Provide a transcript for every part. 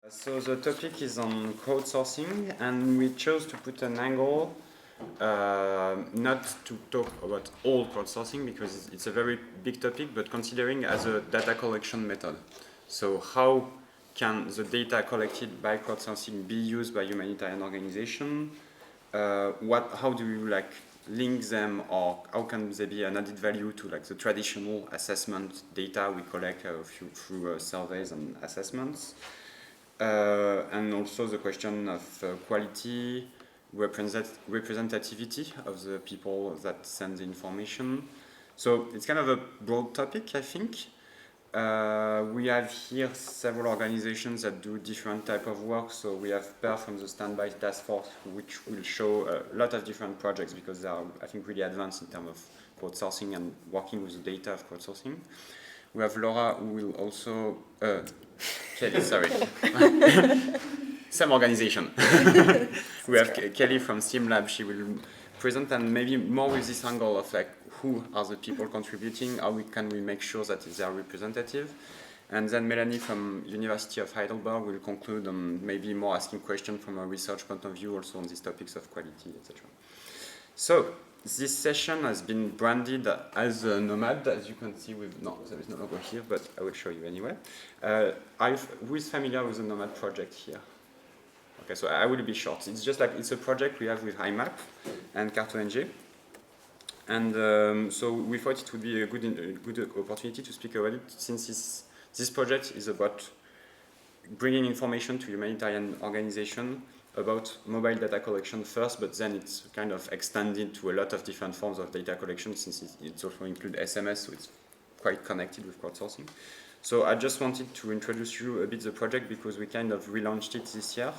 So the topic is on crowdsourcing, and we chose to put an angle not to talk about all crowdsourcing because it's a very big topic, but considering as a data collection method. So how can the data collected by crowdsourcing be used by humanitarian organization? How do you link them, or how can they be an added value to the traditional assessment data we collect through surveys and assessments? And also the question of quality, representativity of the people that send the information. So it's kind of a broad topic, I think. We have here several organizations that do different type of work. So we have Per from the Standby Task Force, which will show a lot of different projects because they are, I think, really advanced in terms of crowdsourcing and working with the data of crowdsourcing. We have Laura, who will also... Kelly, sorry. Same organization. We have Kelly from SIMLab. She will present, and maybe more with this angle of who are the people contributing, how can we make sure that they are representative. And then Melanie from University of Heidelberg will conclude on maybe more asking questions from a research point of view, also on these topics of quality, etc. So this session has been branded as a Nomad, as you can see with, no, there is no logo here, but I will show you anyway. Who is familiar with the Nomad project here? Okay, so I will be short. It's just it's a project we have with IMAP and CartONG. And so we thought it would be a good opportunity to speak about it, since this project is about bringing information to humanitarian organization about mobile data collection first, but then it's kind of extended to a lot of different forms of data collection, since it also includes SMS, so it's quite connected with crowdsourcing. So I just wanted to introduce you a bit the project because we kind of relaunched it this year.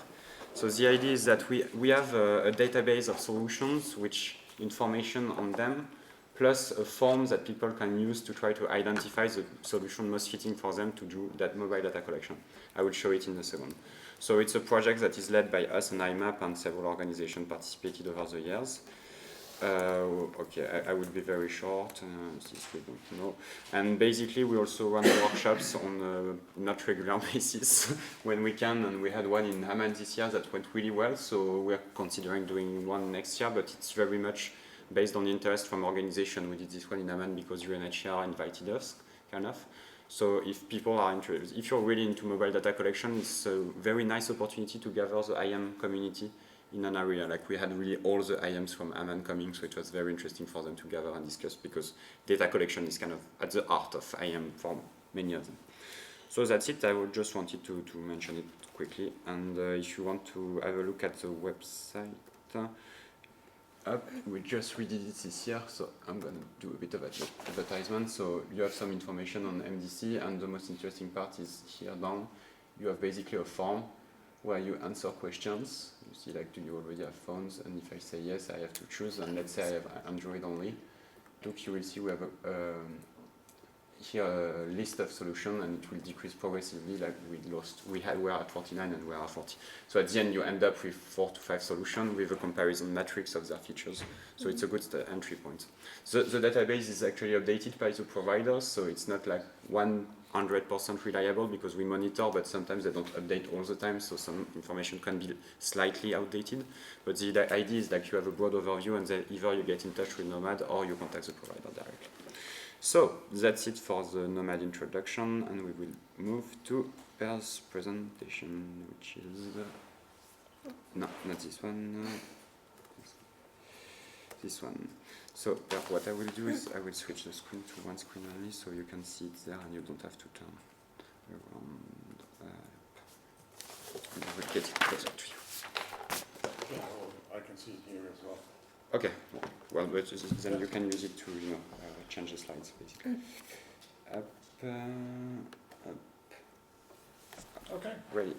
So the idea is that we have a database of solutions, which information on them, plus a form that people can use to try to identify the solution most fitting for them to do that mobile data collection. I will show it in a second. So it's a project that is led by us and IMAP, and several organizations participated over the years. Okay, I will be very short, since we don't know. And basically, we also run workshops on a not regular basis when we can, and we had one in Amman this year that went really well, so we're considering doing one next year, but it's very much based on interest from organization. We did this one in Amman because UNHCR invited us, kind of. So if people are interested, if you're really into mobile data collection, it's a very nice opportunity to gather the IM community in an area. We had really all the IMs from Amman coming, so it was very interesting for them to gather and discuss, because data collection is kind of at the heart of IM for many of them. So that's it. I just wanted to mention it quickly. And if you want to have a look at the website, we just redid it this year, so I'm going to do a bit of advertisement. So you have some information on MDC, and the most interesting part is here down. You have basically a form where you answer questions. You see, do you already have phones? And if I say yes, I have to choose. And let's say I have Android only. Look, you will see we have here a list of solutions, and it will decrease progressively. We were at 49 and we are at 40. So at the end, you end up with 4 to 5 solutions with a comparison matrix of their features. So it's a good entry point. The database is actually updated by the providers, so it's not 100% reliable, because we monitor, but sometimes they don't update all the time, so some information can be slightly outdated. But the idea is you have a broad overview, and then either you get in touch with Nomad or you contact the provider directly. So that's it for the Nomad introduction, and we will move to Per's presentation, which is no, not this one. This one. So what I will do is I will switch the screen to one screen only, so you can see it there and you don't have to turn around. And I will get it closer to you. Yeah, well, I can see it here as well. Okay. Well, but then you can use it to change the slides basically. Up. Okay. Ready.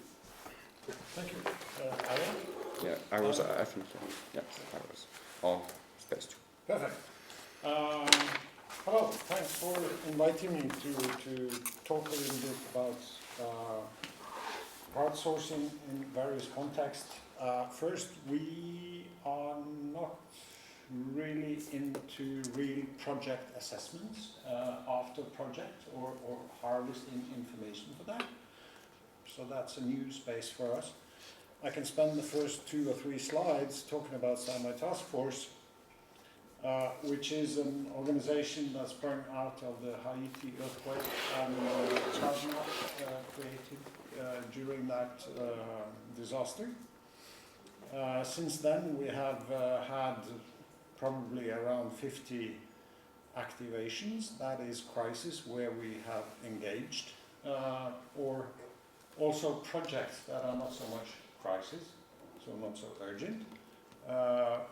Thank you. Alan? Yeah, I was. I think. Yeah, I was. Oh, space 2. Perfect. Hello. Thanks for inviting me to talk a little bit about crowdsourcing in various contexts. First, we are not really into real project assessments after project or harvesting information for that. so that's a new space for us. I can spend the first 2 or 3 slides talking about Standby Task Force, which is an organization that sprang out of the Haiti earthquake and ChargeNet created during that disaster. Since then we have had probably around 50 activations, that is crisis where we have engaged, or also projects that are not so much crisis, so not so urgent,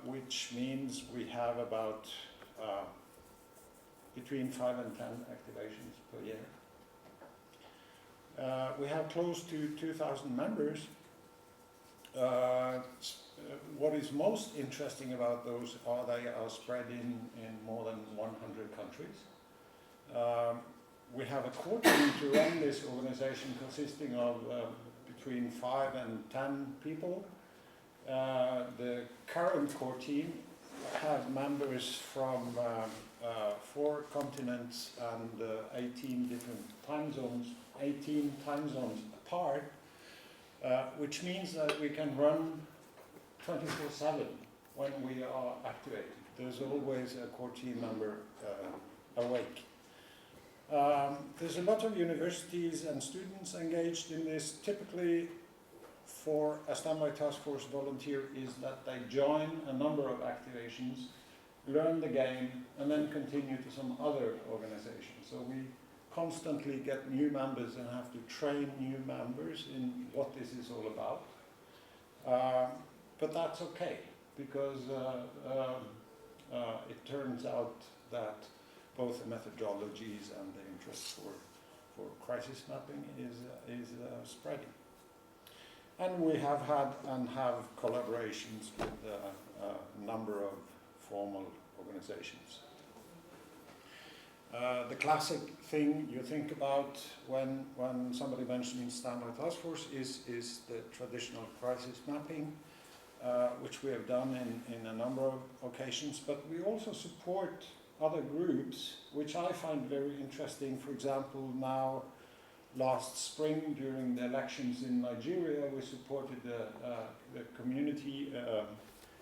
which means we have about between 5 and 10 activations per year. We have close to 2,000 members. What is most interesting about those are they are spread in more than 100 countries. We have a core team to run this organization consisting of between 5 and 10 people. The current core team have members from 4 continents and 18 different time zones, 18 time zones apart, which means that we can run 24/7 when we are activated. There's always a core team member awake. There's a lot of universities and students engaged in this. Typically, for a Standby Task Force volunteer is that they join a number of activations, learn the game, and then continue to some other organization. So we constantly get new members and have to train new members in what this is all about. But that's okay, because it turns out that both the methodologies and the interest for crisis mapping is spreading. And we have had and have collaborations with a number of formal organizations. The classic thing you think about when somebody mentions Standby Task Force is the traditional crisis mapping, which we have done in a number of occasions, but we also support other groups, which I find very interesting. For example, now, last spring during the elections in Nigeria, we supported the community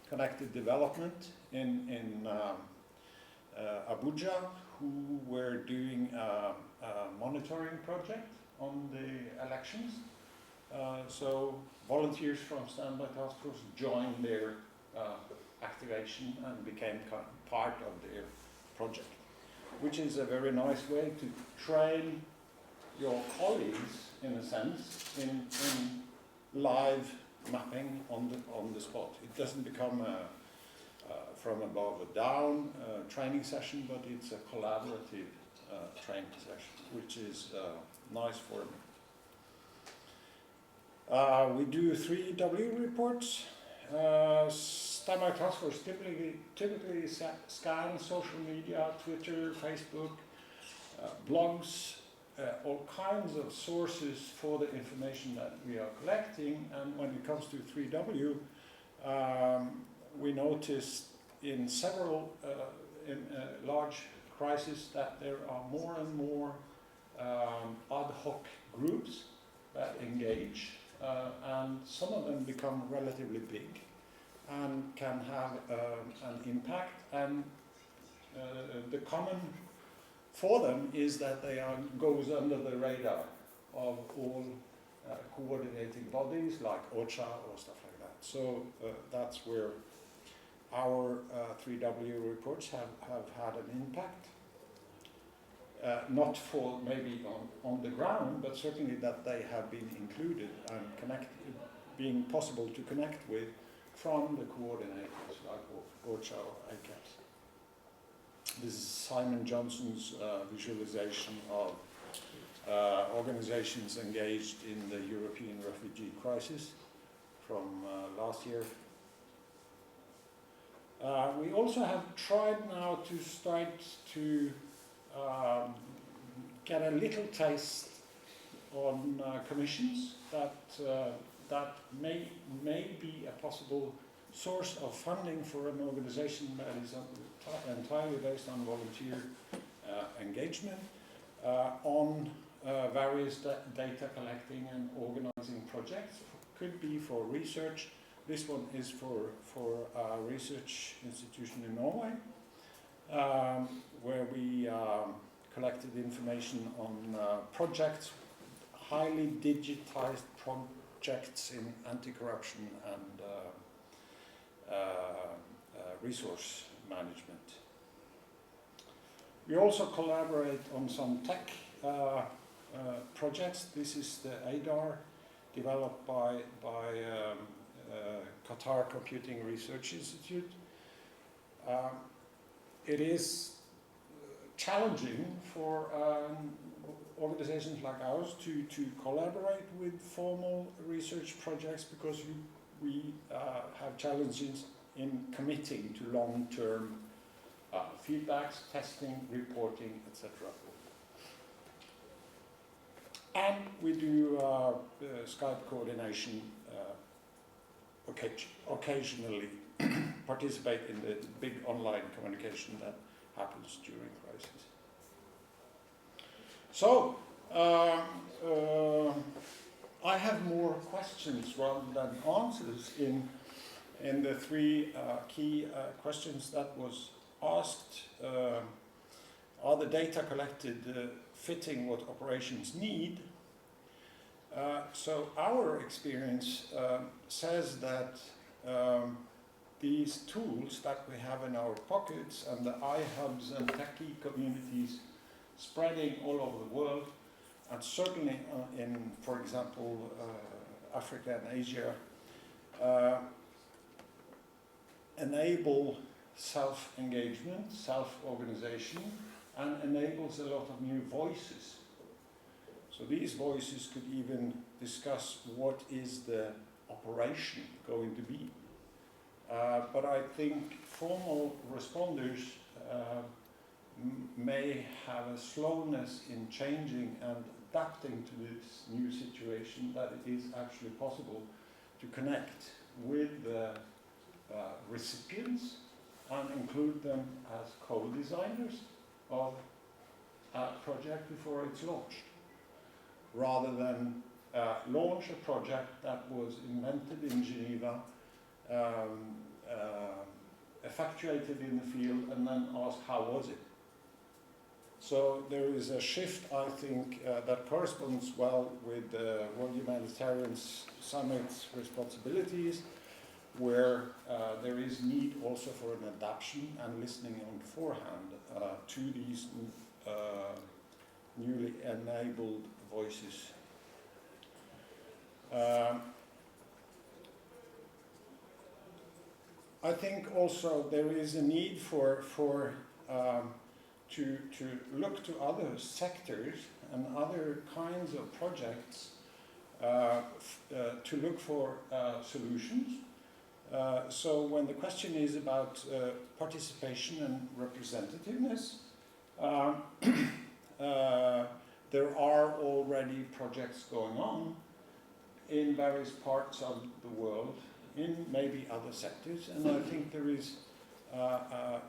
connected development in Abuja, who were doing a monitoring project on the elections. So volunteers from Standby Task Force joined their activation and became part of their project, which is a very nice way to train your colleagues, in a sense, in live mapping on the spot. It doesn't become a from above or down training session, but it's a collaborative training session, which is nice for me. We do 3W reports. Standby Task Force typically scan social media, Twitter, Facebook, blogs, all kinds of sources for the information that we are collecting. And when it comes to 3W, we noticed in several large crises that there are more and more ad hoc groups that engage, and some of them become relatively big and can have an impact. And the common for them is that they goes under the radar of all coordinating bodies like OCHA or stuff like that. So that's where our 3W reports have had an impact. Not for maybe on the ground, but certainly that they have been included and connected, being possible to connect with from the coordinators like OCHA or ACAPS. This is Simon Johnson's visualization of organizations engaged in the European refugee crisis from last year. We also have tried now to start to get a little taste on commissions that may be a possible source of funding for an organization that is entirely based on volunteer engagement, on various data collecting and organizing projects. Could be for research. This one is for a research institution in Norway, where we collected information on projects, highly digitized projects in anti-corruption and resource management. We also collaborate on some tech projects. This is the ADAR developed by Qatar Computing Research Institute. It is challenging for organizations like ours to collaborate with formal research projects because we have challenges in committing to long-term feedbacks, testing, reporting, etc. And we do Skype coordination occasionally, participate in the big online communication that happens during crisis. So, I have more questions rather than answers in the three key questions that was asked. Are the data collected fitting what operations need? So our experience says that these tools that we have in our pockets and the iHubs and techie communities spreading all over the world, and certainly in, for example, Africa and Asia, enable self-engagement, self-organization, and enables a lot of new voices. So these voices could even discuss what is the operation going to be. But I think formal responders may have a slowness in changing and adapting to this new situation, that it is actually possible to connect with the recipients and include them as co-designers of a project before it's launched, rather than launch a project that was invented in Geneva, effectuated in the field, and then ask how was it. So there is a shift, I think, that corresponds well with the World Humanitarian Summit's responsibilities, where there is need also for an adaptation and listening on beforehand to these newly enabled voices. I think also there is a need to look to other sectors and other kinds of projects to look for solutions. So when the question is about participation and representativeness, there are already projects going on in various parts of the world, in maybe other sectors, and I think there is a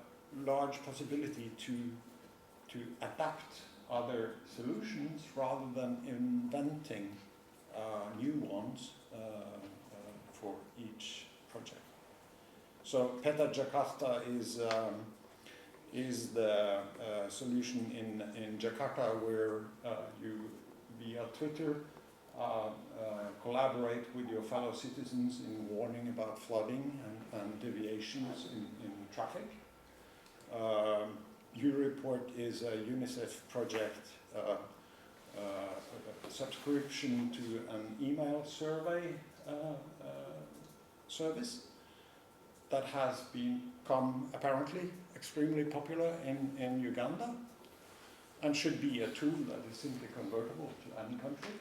large possibility to adapt other solutions rather than inventing new ones for each project. So PETA Jakarta is the solution in Jakarta, where you via Twitter collaborate with your fellow citizens in warning about flooding and deviations in traffic. U-Report is a UNICEF project, subscription to an email survey service that has become apparently extremely popular in Uganda and should be a tool that is simply convertible to any country.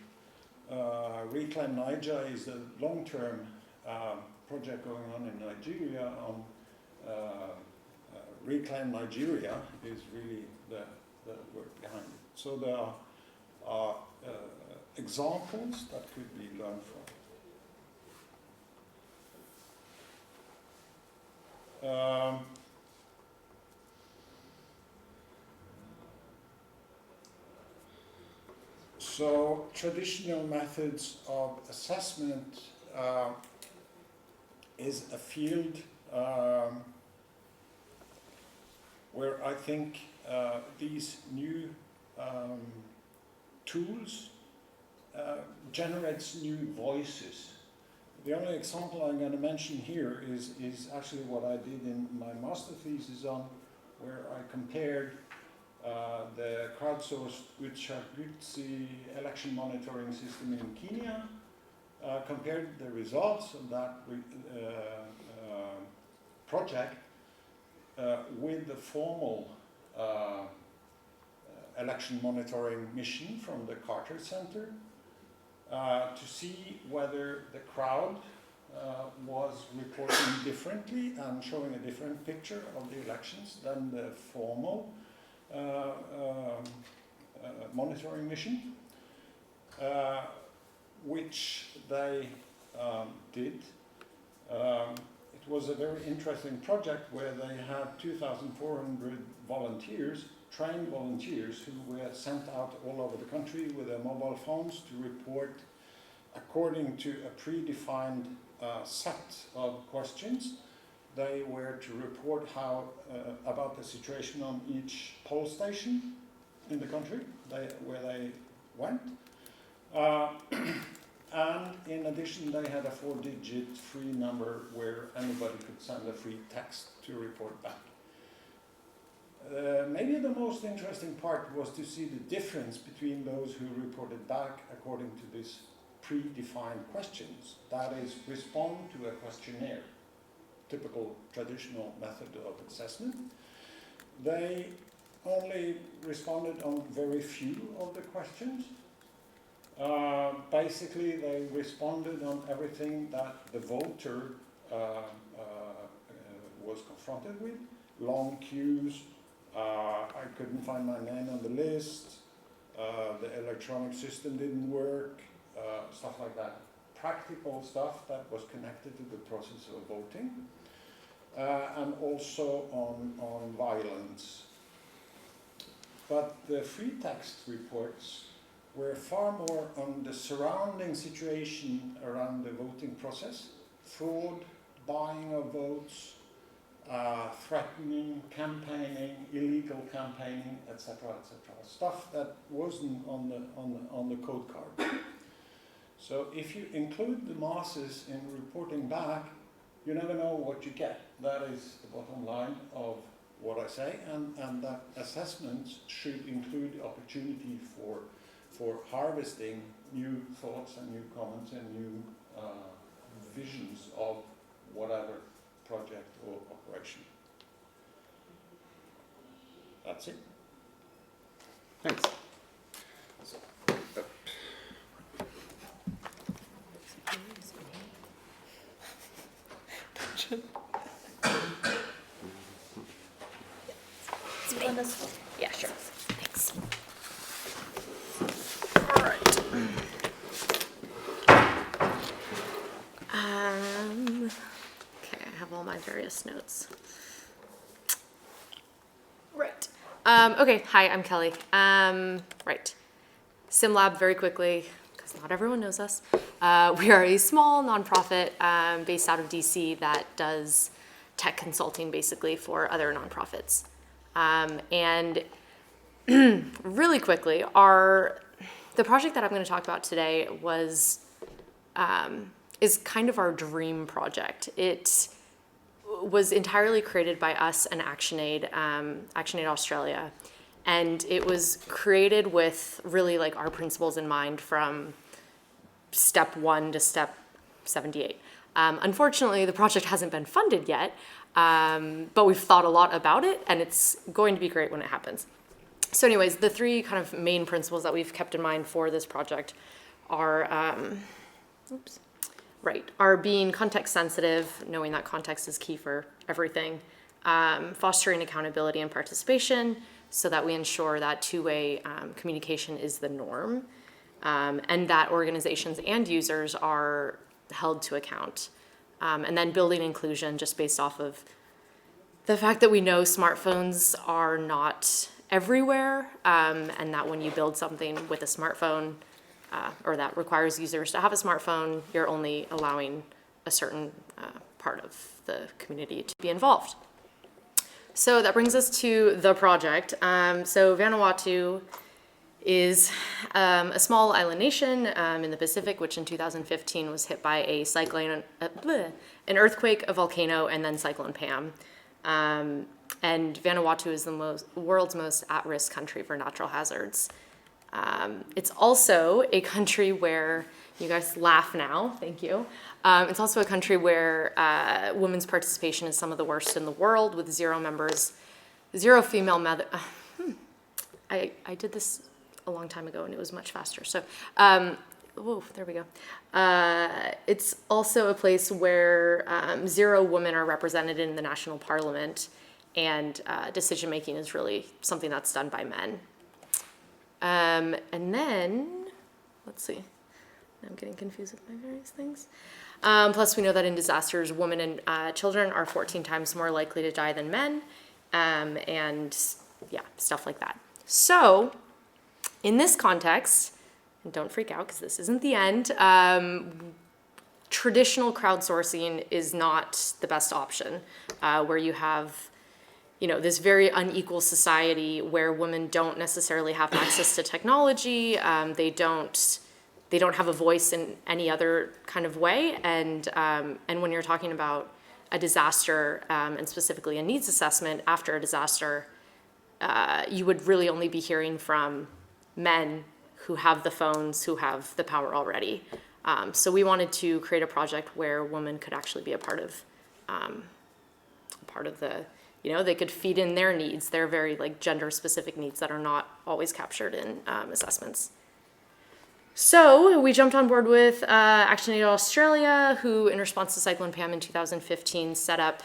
Reclaim Niger is a long-term project going on in Nigeria on Reclaim Nigeria is really the word behind it. So there are examples that could be learned from. So traditional methods of assessment is a field where I think these new tools generates new voices. The only example I'm going to mention here is actually what I did in my master thesis on, where I compared the crowdsourced Uchaguzi election monitoring system in Kenya, compared the results of that project with the formal election monitoring mission from the Carter Center, to see whether the crowd was reporting differently and showing a different picture of the elections than the formal monitoring mission, which they did. It was a very interesting project where they had 2,400 volunteers, trained volunteers, who were sent out all over the country with their mobile phones to report according to a predefined set of questions. They were to report how about the situation on each poll station in the country where they went. And in addition, they had a 4-digit free number where anybody could send a free text to report back. Maybe the most interesting part was to see the difference between those who reported back according to these predefined questions. That is, respond to a questionnaire, typical traditional method of assessment. They only responded on very few of the questions. Basically, they responded on everything that the voter was confronted with. Long queues, I couldn't find my name on the list, the electronic system didn't work, stuff like that. Practical stuff that was connected to the process of voting, and also on violence. But the free text reports were far more on the surrounding situation around the voting process, fraud, buying of votes, threatening, campaigning, illegal campaigning, etc., etc. Stuff that wasn't on the code card. So if you include the masses in reporting back, you never know what you get. That is the bottom line of what I say, and that assessments should include the opportunity for harvesting new thoughts and new comments and new visions of whatever project or operation. That's it. Thanks. Yeah, sure. Thanks. All right. Okay, I have all my various notes. Right. Okay, hi, I'm Kelly. Right. SIMLab, very quickly, because not everyone knows us. We are a small nonprofit based out of DC that does tech consulting basically for other nonprofits. And really quickly, the project that I'm going to talk about today is kind of our dream project. It was entirely created by us and ActionAid, ActionAid Australia, and it was created with really like our principles in mind from step 1 to step 78. Unfortunately, the project hasn't been funded yet, but we've thought a lot about it, and it's going to be great when it happens. So anyways, the 3 kind of main principles that we've kept in mind for this project are, are being context sensitive, knowing that context is key for everything, fostering accountability and participation so that we ensure that two-way communication is the norm, and that organizations and users are held to account. And then building inclusion just based off of the fact that we know smartphones are not everywhere, and that when you build something with a smartphone, or that requires users to have a smartphone, you're only allowing a certain part of the community to be involved. So that brings us to the project. So Vanuatu is a small island nation in the Pacific, which in 2015 was hit by a cyclone, an earthquake, a volcano, and then Cyclone Pam. And Vanuatu is the world's most at-risk country for natural hazards. It's also a country where, you guys laugh now, thank you. It's also a country where women's participation is some of the worst in the world, with 0 members, 0 female I did this a long time ago and it was much faster. So, whoa, there we go. It's also a place where 0 women are represented in the national parliament, and decision-making is really something that's done by men. And then, let's see, I'm getting confused with my various things. Plus, we know that in disasters, women and children are 14 times more likely to die than men, and yeah, stuff like that. So, in this context, and don't freak out because this isn't the end, traditional crowdsourcing is not the best option, where you have, this very unequal society where women don't necessarily have access to technology. They don't have a voice in any other kind of way. And when you're talking about a disaster, and specifically a needs assessment after a disaster, you would really only be hearing from men who have the phones, who have the power already. So we wanted to create a project where women could actually be a part of the, they could feed in their needs, their very gender-specific needs that are not always captured in assessments. So we jumped on board with ActionAid Australia, who in response to Cyclone Pam in 2015 set up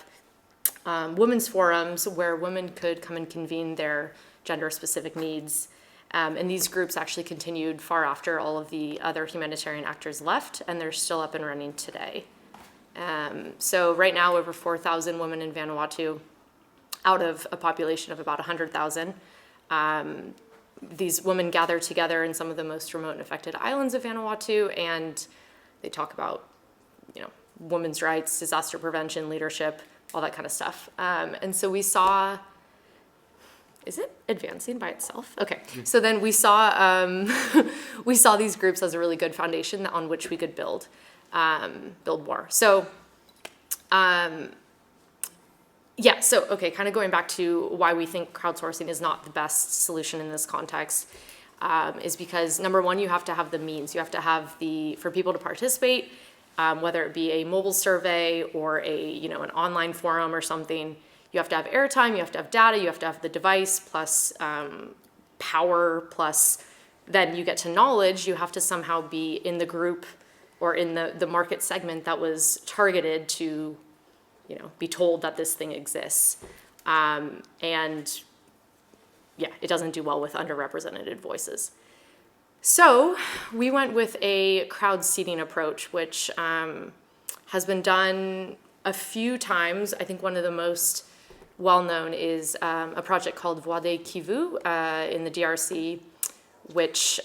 women's forums where women could come and convene their gender-specific needs. And these groups actually continued far after all of the other humanitarian actors left, and they're still up and running today. So right now, over 4,000 women in Vanuatu, out of a population of about 100,000. These women gather together in some of the most remote and affected islands of Vanuatu, and they talk about, women's rights, disaster prevention, leadership, all that kind of stuff. And so we saw, is it advancing by itself? Okay, so then we saw these groups as a really good foundation on which we could build more. So, okay, kind of going back to why we think crowdsourcing is not the best solution in this context, is because number one, you have to have the means. You have to have for people to participate, whether it be a mobile survey or an online forum or something. You have to have airtime, you have to have data, you have to have the device, plus power, plus then you get to knowledge. You have to somehow be in the group or in the market segment that was targeted to be told that this thing exists. And yeah, it doesn't do well with underrepresented voices. So we went with a crowd seeding approach, which has been done a few times. I think one of the most well-known is a project called Voix des Kivu in the DRC, which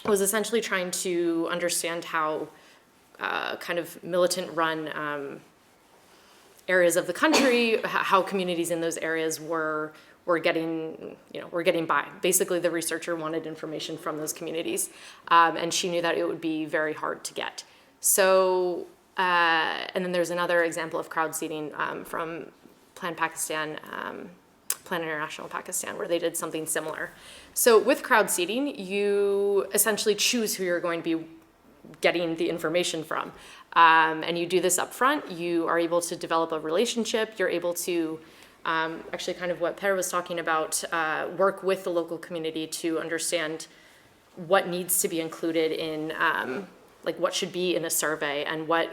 was essentially trying to understand how kind of militant-run areas of the country, how communities in those areas were getting by. Basically, the researcher wanted information from those communities, and she knew that it would be very hard to get. So, and then there's another example of crowd seeding from Plan International Pakistan, where they did something similar. So with crowd seeding, you essentially choose who you're going to be getting the information from. And you do this up front. You are able to develop a relationship. You're able to, actually kind of what Per was talking about, work with the local community to understand what needs to be included in, what should be in a survey and what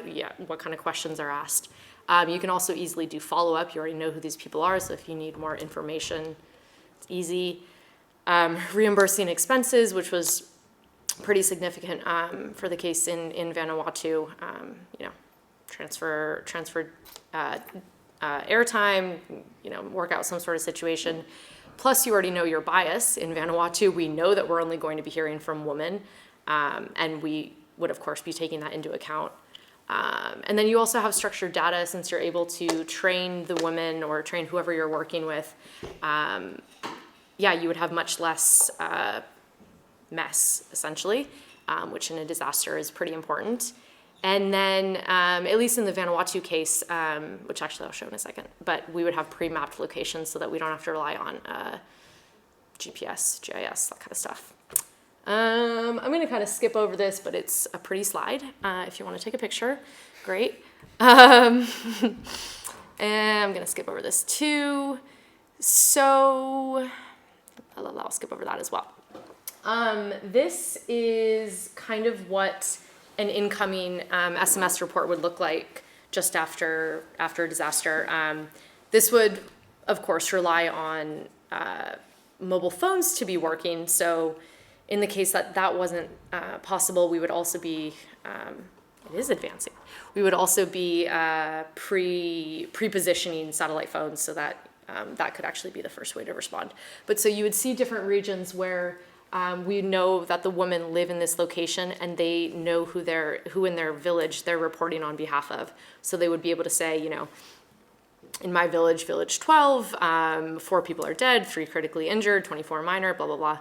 kind of questions are asked. You can also easily do follow-up. You already know who these people are, so if you need more information, it's easy. Reimbursing expenses, which was pretty significant for the case in Vanuatu. Transfer airtime, work out some sort of situation. Plus, you already know your bias. In Vanuatu, we know that we're only going to be hearing from women, and we would, of course, be taking that into account. And then you also have structured data, since you're able to train the women or train whoever you're working with. Yeah, you would have much less mess, essentially, which in a disaster is pretty important. And then, at least in the Vanuatu case, which actually I'll show in a second, but we would have pre-mapped locations so that we don't have to rely on GPS, GIS, that kind of stuff. I'm going to kind of skip over this, but it's a pretty slide. If you want to take a picture, great. And I'm going to skip over this too. So I'll skip over that as well. This is kind of what an incoming SMS report would look like just after a disaster. This would, of course, rely on mobile phones to be working. So in the case that that wasn't possible, we would also be, it is advancing, we would also be pre-positioning satellite phones so that that could actually be the first way to respond. But so you would see different regions where we know that the women live in this location and they know who in their village they're reporting on behalf of. So they would be able to say, you know, in my village, village 12, 4 people are dead, 3 critically injured, 24 minor, blah, blah, blah.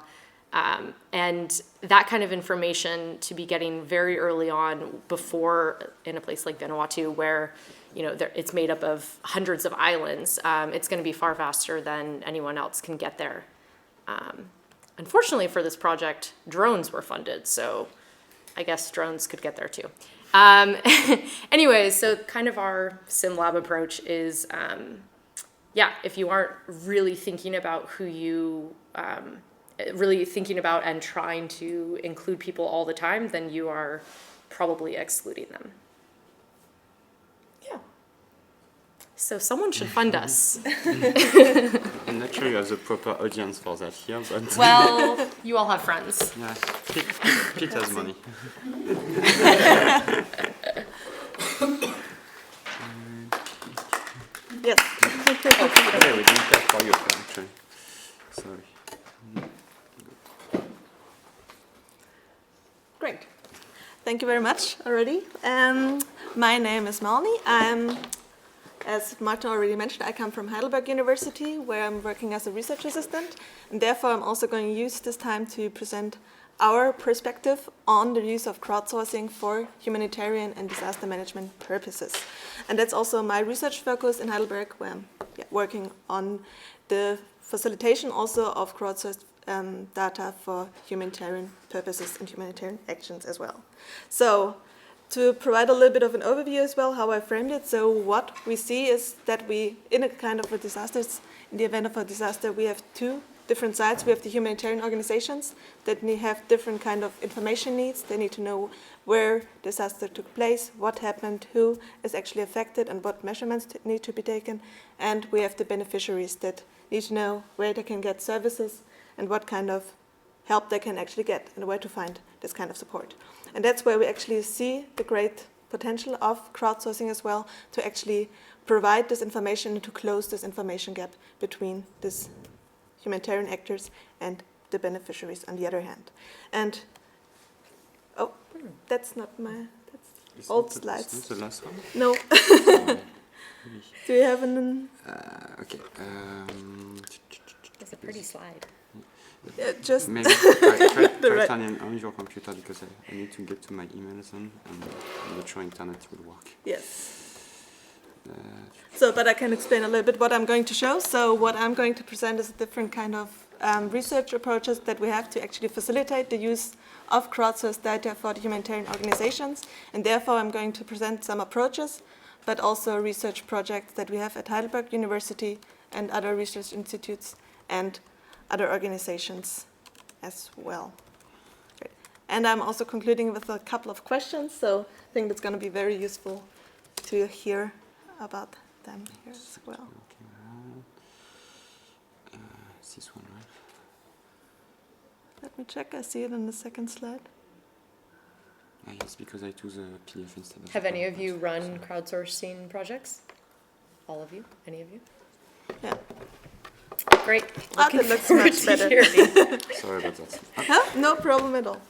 And that kind of information to be getting very early on before in a place like Vanuatu where, you know, it's made up of hundreds of islands, it's going to be far faster than anyone else can get there. Unfortunately for this project, drones were funded, so I guess drones could get there too. Anyways, so kind of our SIMLab approach is, yeah, if you aren't really thinking about who you, really thinking about and trying to include people all the time, then you are probably excluding them. Yeah. So someone should fund us. I'm not sure you have the proper audience for that here, but... Well, you all have friends. Yeah, Pete has money. Yes. Okay, we didn't have for you, actually. Sorry. Great. Thank you very much already. My name is Melanie. As Martin already mentioned, I come from Heidelberg University, where I'm working as a research assistant, and therefore I'm also going to use this time to present our perspective on the use of crowdsourcing for humanitarian and disaster management purposes. And that's also my research focus in Heidelberg, where I'm working on the facilitation also of crowdsourced data for humanitarian purposes and humanitarian actions as well. So, to provide a little bit of an overview as well, how I framed it. So what we see is that we, in a kind of a disaster, in the event of a disaster, we have 2 different sides. We have the humanitarian organizations that have different kind of information needs. They need to know where disaster took place, what happened, who is actually affected, and what measurements need to be taken. And we have the beneficiaries that need to know where they can get services and what kind of help they can actually get and where to find this kind of support. And that's where we actually see the great potential of crowdsourcing as well, to actually provide this information and to close this information gap between these humanitarian actors and the beneficiaries on the other hand. And, oh, that's not my, that's old slides. It's not the last one? No. Do you have an... Okay. It's a pretty slide. Just maybe try right. turning on your computer, because I need to get to my emails and I'm not sure internet will work. Yes. So, but I can explain a little bit what I'm going to show. So what I'm going to present is a different kind of research approaches that we have to actually facilitate the use of crowdsourced data for the humanitarian organizations. And therefore I'm going to present some approaches, but also research projects that we have at Heidelberg University and other research institutes and other organizations as well. Great. And I'm also concluding with a couple of questions, so I think that's going to be very useful to hear about them here as well. It's this one, right? Let me check, I see it on the second slide. Yes, because I took the PDF instead of... Have any of you run crowdsourcing projects? All of you? Any of you? Yeah. great. That Looking looks forward much to better. hearing. Sorry about that. Huh? No problem at all.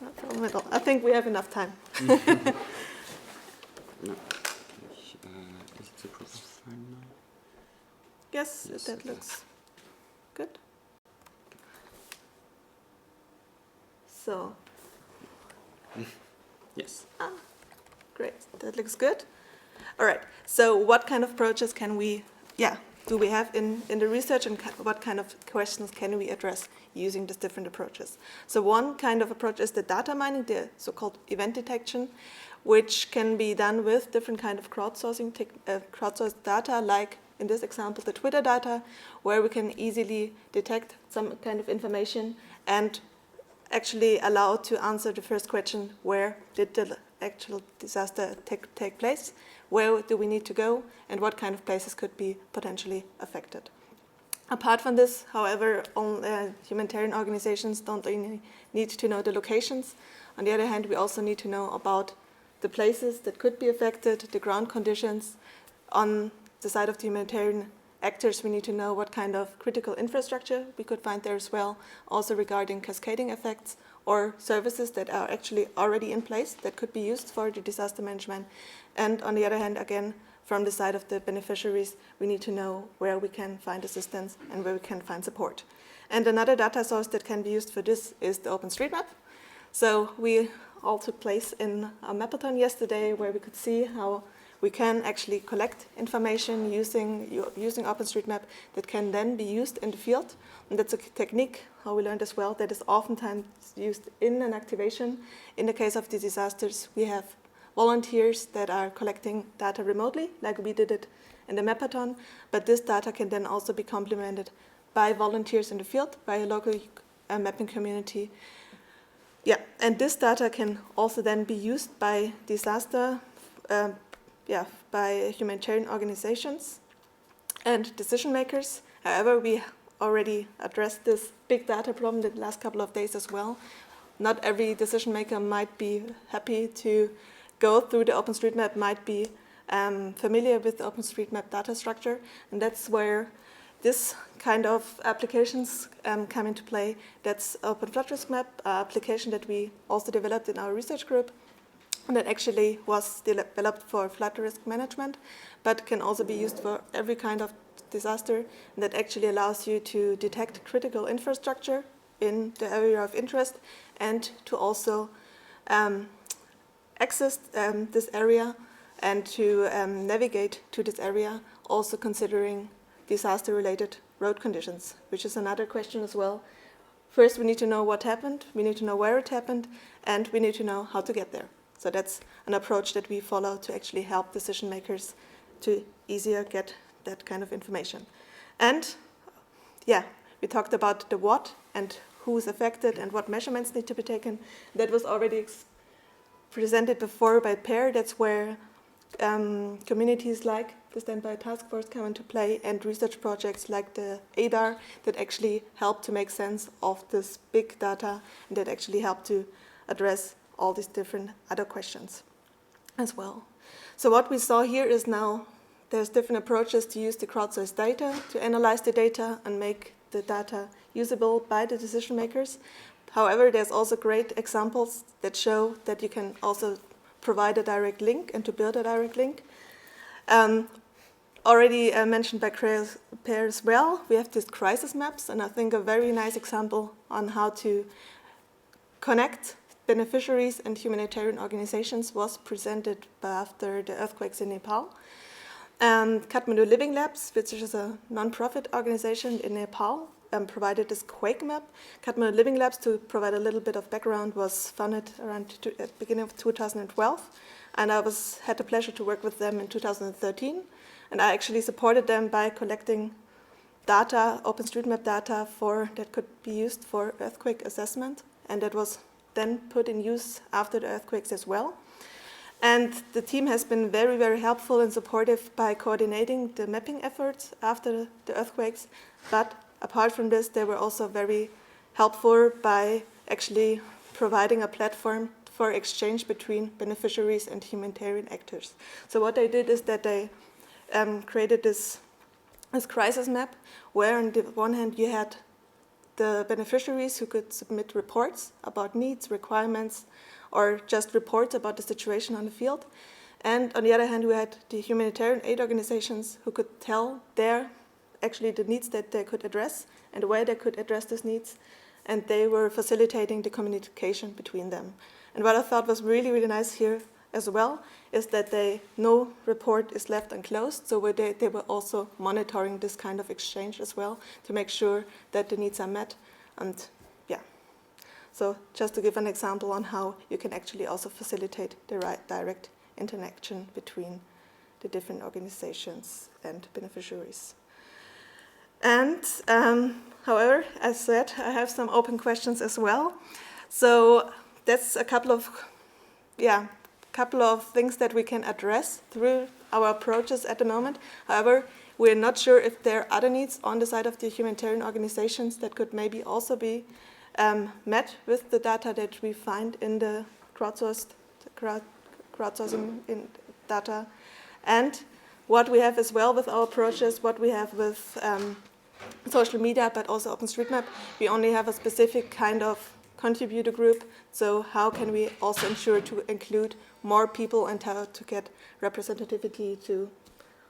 No problem at all. I think we have enough time. No. Is it the proper file now? Yes, Yes, that it looks good. So, Yes. great, that looks good. All right, so what kind of approaches can we, do we have in the research, and what kind of questions can we address using these different approaches? So one kind of approach is the data mining, the so-called event detection, which can be done with different kind of crowdsourced data, like in this example, the Twitter data, where we can easily detect some kind of information and actually allow to answer the first question: where did the actual disaster take place? Where do we need to go? And what kind of places could be potentially affected? Apart from this, however, humanitarian organizations don't only need to know the locations. On the other hand, we also need to know about the places that could be affected, the ground conditions. On the side of the humanitarian actors, we need to know what kind of critical infrastructure we could find there as well, also regarding cascading effects or services that are actually already in place that could be used for the disaster management. And on the other hand, again, from the side of the beneficiaries, we need to know where we can find assistance and where we can find support. And another data source that can be used for this is the OpenStreetMap. So we all took place in a mapathon yesterday, where we could see how we can actually collect information using OpenStreetMap that can then be used in the field. And that's a technique, how we learned as well, that is oftentimes used in an activation. In the case of the disasters, we have volunteers that are collecting data remotely, like we did it in the mapathon, but this data can then also be complemented by volunteers in the field, by a local mapping community. Yeah, and this data can also then be used by by humanitarian organizations and decision makers. However, we already addressed this big data problem the last couple of days as well. Not every decision maker might be happy to go through the OpenStreetMap, might be familiar with the OpenStreetMap data structure, and that's where this kind of applications come into play. That's OpenFloodRiskMap, application that we also developed in our research group, and that actually was developed for flood risk management, but can also be used for every kind of disaster, and that actually allows you to detect critical infrastructure in the area of interest and to also access this area and to navigate to this area, also considering disaster-related road conditions, which is another question as well. First, we need to know what happened, we need to know where it happened, and we need to know how to get there. So that's an approach that we follow to actually help decision makers to easier get that kind of information. And yeah, we talked about the what and who's affected and what measurements need to be taken. That was already presented before by Per. That's where communities like the Standby Task Force come into play, and research projects like the ADAR that actually help to make sense of this big data and that actually help to address all these different other questions as well. So what we saw here is now there's different approaches to use the crowdsourced data, to analyze the data and make the data usable by the decision makers. However, there's also great examples that show that you can also provide a direct link and to build a direct link. Already mentioned by Per as well, we have these crisis maps, and I think a very nice example on how to connect beneficiaries and humanitarian organizations was presented after the earthquakes in Nepal. Kathmandu Living Labs, which is a non-profit organization in Nepal, provided this quake map. Kathmandu Living Labs, to provide a little bit of background, was founded around at the beginning of 2012, and I had the pleasure to work with them in 2013, and I actually supported them by collecting data, OpenStreetMap data that could be used for earthquake assessment, and that was then put in use after the earthquakes as well. And the team has been very, very helpful and supportive by coordinating the mapping efforts after the earthquakes. But apart from this, they were also very helpful by actually providing a platform for exchange between beneficiaries and humanitarian actors. So what they did is that they created this this crisis map, where on the one hand you had the beneficiaries who could submit reports about needs, requirements, or just reports about the situation on the field. And on the other hand, we had the humanitarian aid organizations who could tell actually the needs that they could address and where they could address those needs. And they were facilitating the communication between them. And what I thought was really, really nice here as well is that no report is left unclosed. So they were also monitoring this kind of exchange as well to make sure that the needs are met. And yeah, so just to give an example on how you can actually also facilitate the right direct interaction between the different organizations and beneficiaries. And however, as said, I have some open questions as well. So that's a couple of things that we can address through our approaches at the moment. However, we're not sure if there are other needs on the side of the humanitarian organizations that could maybe also be met with the data that we find in the crowdsourcing in data. And what we have as well with our approaches, what we have with social media, but also OpenStreetMap, we only have a specific kind of contributor group. So how can we also ensure to include more people and how to get representativity to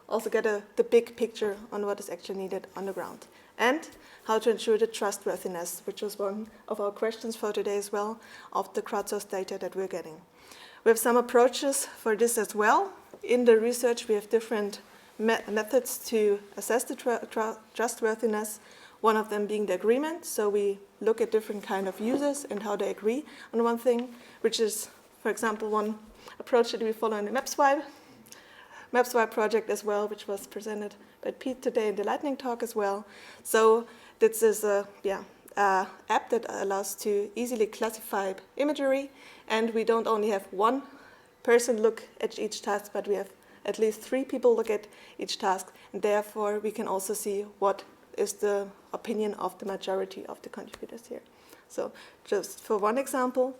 also get the big picture on what is actually needed on the ground. And how to ensure the trustworthiness, which was one of our questions for today as well, of the crowdsourced data that we're getting. We have some approaches for this as well. In the research, we have different methods to assess the trustworthiness, one of them being the agreement. So we look at different kind of users and how they agree on one thing, which is, for example, one approach that we follow in the MapSwipe project as well, which was presented by Pete today in the lightning talk as well. So this is a app that allows to easily classify imagery, and we don't only have one person look at each task, but we have at least 3 people look at each task, and therefore we can also see what is the opinion of the majority of the contributors here. So just for one example,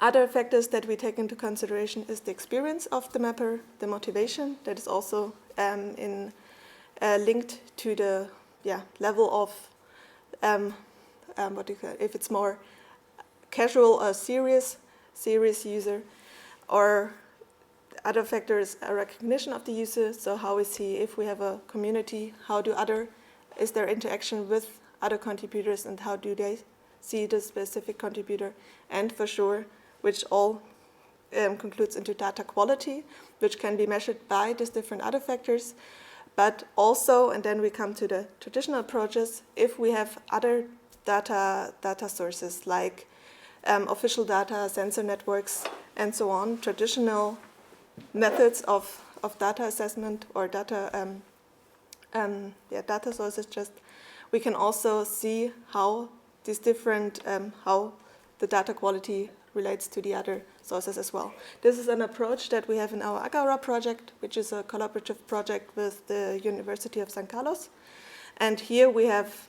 other factors that we take into consideration is the experience of the mapper, the motivation that is also linked to the level of if it's more casual or serious user, or other factors are recognition of the user. So how we see if we have a community, is there interaction with other contributors and how do they see the specific contributor, and for sure, which all concludes into data quality, which can be measured by these different other factors. But also, and then we come to the traditional approaches, if we have other data sources like official data, sensor networks, and so on, traditional methods of data assessment or data sources, we can also see how these different, how the data quality relates to the other sources as well. This is an approach that we have in our Agora project, which is a collaborative project with the University of San Carlos. And here we have,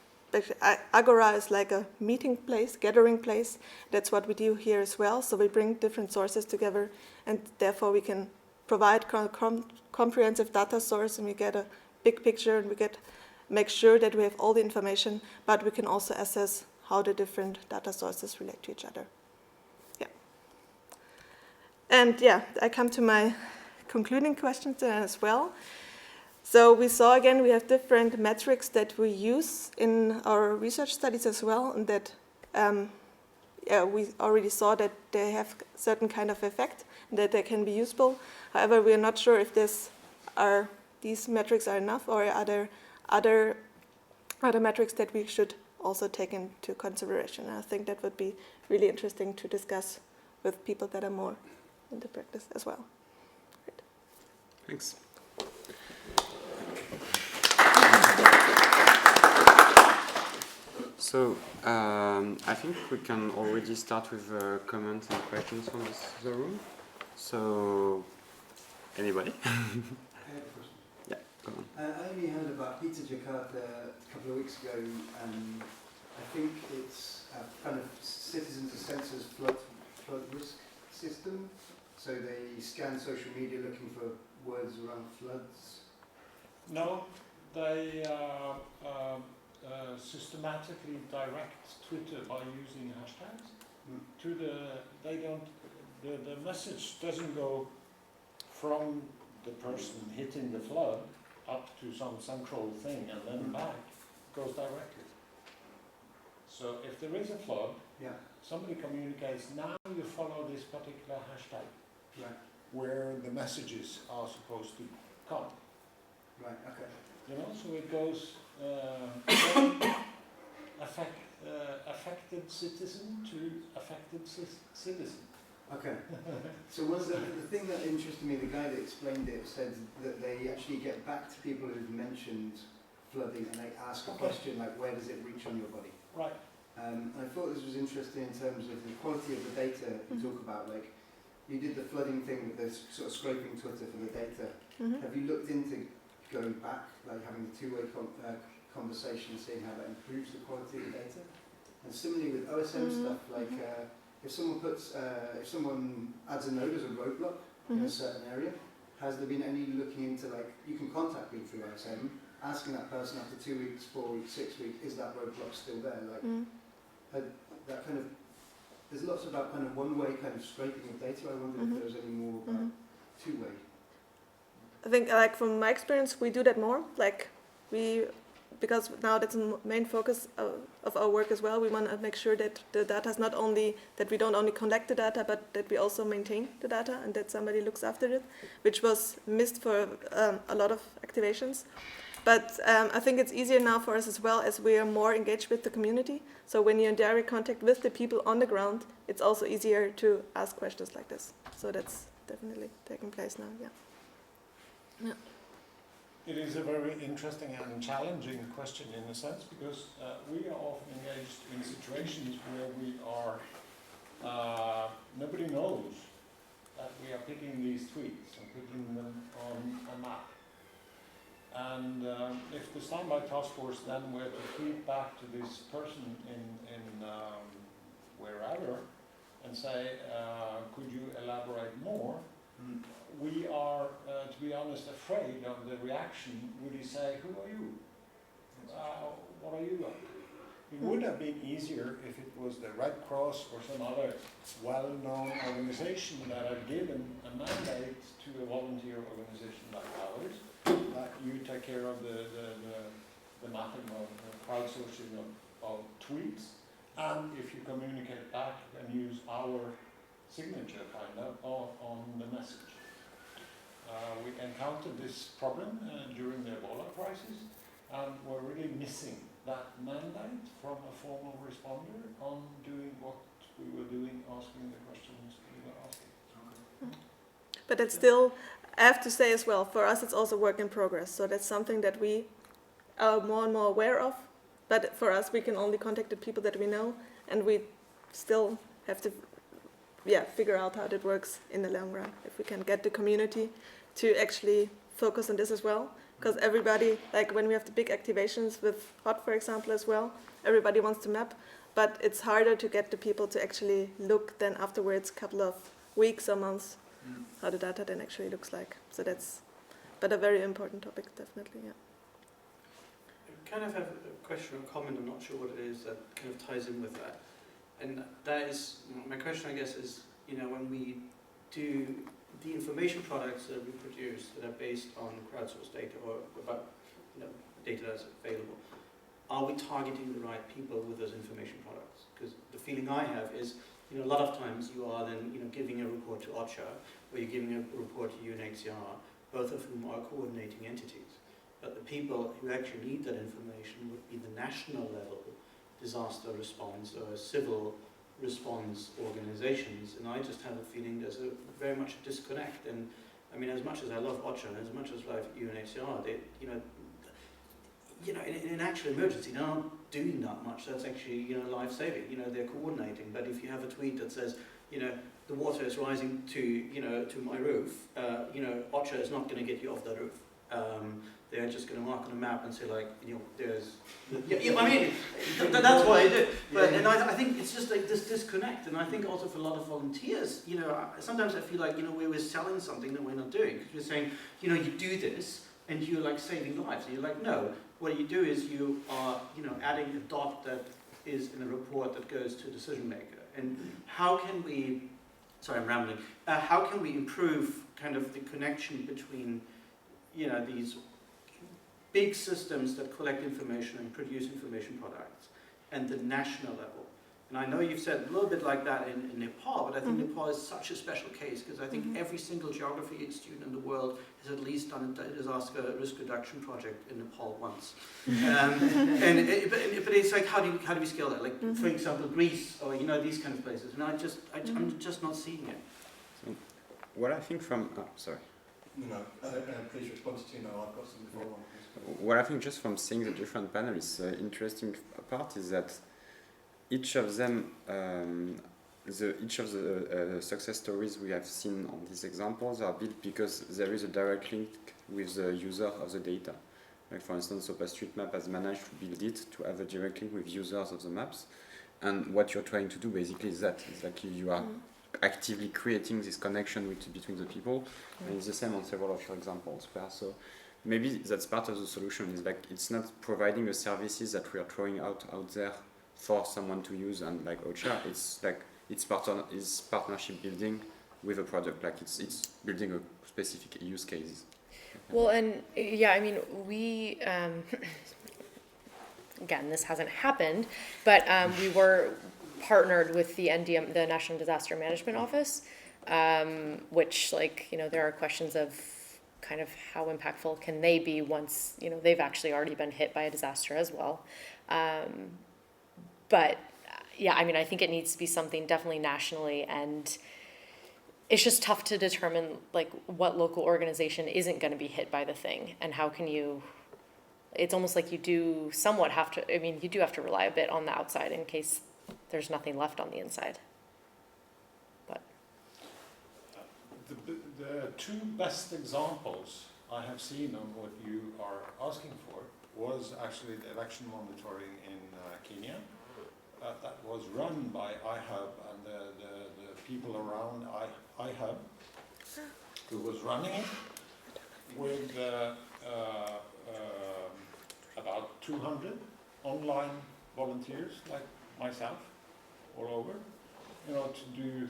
Agora is like a meeting place, gathering place. That's what we do here as well. So we bring different sources together, and therefore we can provide comprehensive data source, and we get a big picture, and make sure that we have all the information, but we can also assess how the different data sources relate to each other. And I come to my concluding questions as well. So we saw again, we have different metrics that we use in our research studies as well, and that we already saw that they have certain kind of effect, and that they can be useful. However, we are not sure if these metrics are enough, or are there other metrics that we should also take into consideration. And I think that would be really interesting to discuss with people that are more in the practice as well. Right. Thanks. So I think we can already start with comments and questions from the room. So anybody? I have a question. Yeah, go on. I only heard about Pizza Jakarta a couple of weeks ago, and I think it's a kind of citizens assessors flood risk system. So they scan social media looking for words around floods. No, they systematically direct Twitter by using hashtags to the message doesn't go from the person hitting the flood up to some central thing and then back. It goes directly. So if there is a flood, somebody communicates, now you follow this particular hashtag, where the messages are supposed to come. Right, okay. You know, so it goes affected citizen to affected citizen. Okay. So was the thing that interested me, the guy that explained it said that they actually get back to people who've mentioned flooding and they ask a question like, where does it reach on your body? Right. I thought this was interesting in terms of the quality of the data you talk about. Like, you did the flooding thing with the sort of scraping Twitter for the data. Have you looked into going back, like having the two-way conversation, seeing how that improves the quality of the data? And similarly with OSM stuff, like if someone adds a node as a roadblock in a certain area, has there been any looking into, like, you can contact people through OSM, asking that person after 2 weeks, 4 weeks, 6 weeks, is that roadblock still there? Like, that kind of, there's lots about kind of one-way kind of scraping of data. I wonder if there was any more about two-way. I think, like, from my experience, we do that more. Like, because now that's the main focus of our work as well. We want to make sure that the data is not only, that we don't only collect the data, but that we also maintain the data and that somebody looks after it, which was missed for a lot of activations. But I think it's easier now for us as well, as we are more engaged with the community. So when you're in direct contact with the people on the ground, it's also easier to ask questions like this. So that's definitely taking place now, yeah. It is a very interesting and challenging question in a sense, because we are often engaged in situations where we are, nobody knows that we are picking these tweets and putting them on a map. And if the standby task force then were to feed back to this person in wherever and say, could you elaborate more? We are, to be honest, afraid of the reaction. Would he say, who are you? What are you up to? It would have been easier if it was the Red Cross or some other well-known organization that had given a mandate to a volunteer organization like ours, that you take care of the mapping of crowdsourcing of tweets, and if you communicate back and use our signature kind of on the message. We encountered this problem during the Ebola crisis, and we're really missing that mandate from a formal responder on doing what we were doing, asking the questions we were asking. But it's still, I have to say as well, for us it's also work in progress. So that's something that we are more and more aware of. But for us, we can only contact the people that we know, and we still have to figure out how that works in the long run, if we can get the community to actually focus on this as well. Because everybody, like when we have the big activations with HOT, for example, as well, everybody wants to map, but it's harder to get the people to actually look then afterwards, a couple of weeks or months, how the data then actually looks like. So that's, but a very important topic, definitely, yeah. I kind of have a question or comment, I'm not sure what it is, that kind of ties in with that. And that is, my question I guess is, when we do the information products that we produce that are based on crowdsourced data or about data that's available, are we targeting the right people with those information products? Because the feeling I have is, a lot of times you are then giving a report to OCHA or you're giving a report to UNHCR, both of whom are coordinating entities. But the people who actually need that information would be the national level disaster response or civil response organizations, and I just have a feeling there's very much a disconnect. And I mean, as much as I love OCHA and as much as I love UNHCR, they, in an actual emergency, they're not doing that much. That's actually, life-saving. They're coordinating. But if you have a tweet that says, the water is rising to my roof, OCHA is not going to get you off the roof. They're just going to mark on a map and say, like, there's... I mean, that's what I do. But, and I think it's just like this disconnect. And I think also for a lot of volunteers, sometimes I feel like, we're selling something that we're not doing. Because we're saying, you do this, and you're like saving lives. And you're like, no, what you do is you are, adding a dot that is in a report that goes to a decision maker. And how can we, sorry, I'm rambling, how can we improve kind of the connection between, these big systems that collect information and produce information products and the national level? And I know you've said a little bit like that in Nepal, but I think Nepal is such a special case because I think every single geography student in the world has at least done a disaster risk reduction project in Nepal once. But it's like, how do we scale that? Like, for example, Greece or these kind of places. And I'm just not seeing it. So what I think from sorry. No, please respond to I've got some before. What I think just from seeing the different panelists, interesting part is that each of them, each of the success stories we have seen on these examples are built because there is a direct link with the user of the data. Like for instance, OpenStreetMap has managed to build it to have a direct link with users of the maps. And what you're trying to do basically is that. It's like you are actively creating this connection between the people. And it's the same on several of your examples. So maybe that's part of the solution. Is like it's not providing the services that we are throwing out there for someone to use and like OCHA, it's like it's partnership building with a product, like it's building a specific use case. Well, and yeah, I mean, we again, this hasn't happened, but we were partnered with the NDM, the National Disaster Management Office, which there are questions of kind of how impactful can they be once they've actually already been hit by a disaster as well. But yeah, I mean, I think it needs to be something definitely nationally, and it's just tough to determine like what local organization isn't going to be hit by the thing, and how can you. It's almost like you do somewhat have to. I mean, you do have to rely a bit on the outside in case there's nothing left on the inside. But the two best examples I have seen of what you are asking for was actually the election monitoring in Kenya. That was run by iHub and the people around iHub who was running it with about 200 online volunteers like myself all over, to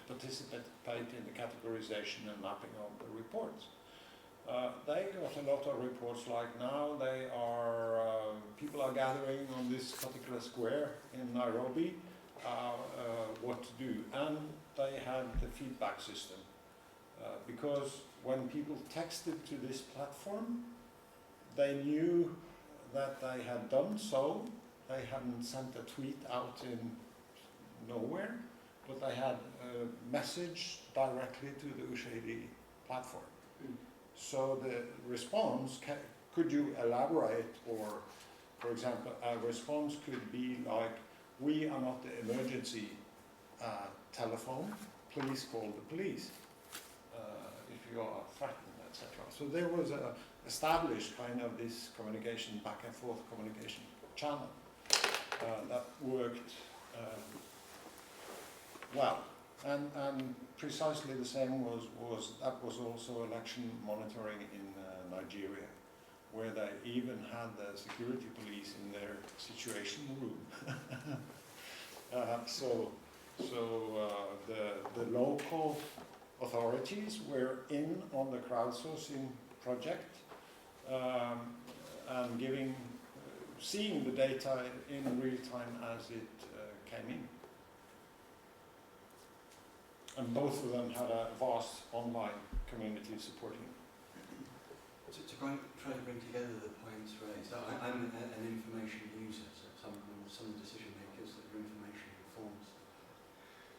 participate in the categorization and mapping of the reports. They got a lot of reports like now people are gathering on this particular square in Nairobi, what to do. And they had the feedback system. Because when people texted to this platform, they knew that they had done so. They hadn't sent a tweet out in nowhere, but they had a message directly to the Ushahidi platform. So the response, could you elaborate, or for example, a response could be like, we are not the emergency telephone, please call the police if you are threatened, etc. So there was established kind of this communication, back and forth communication channel that worked well. And precisely the same was also election monitoring in Nigeria, where they even had the security police in their situation room. So the local authorities were in on the crowdsourcing project and seeing the data in real time as it came in. And both of them had a vast online community supporting it. To try to bring together the points raised, I'm an information user, so some decision makers that are information informs.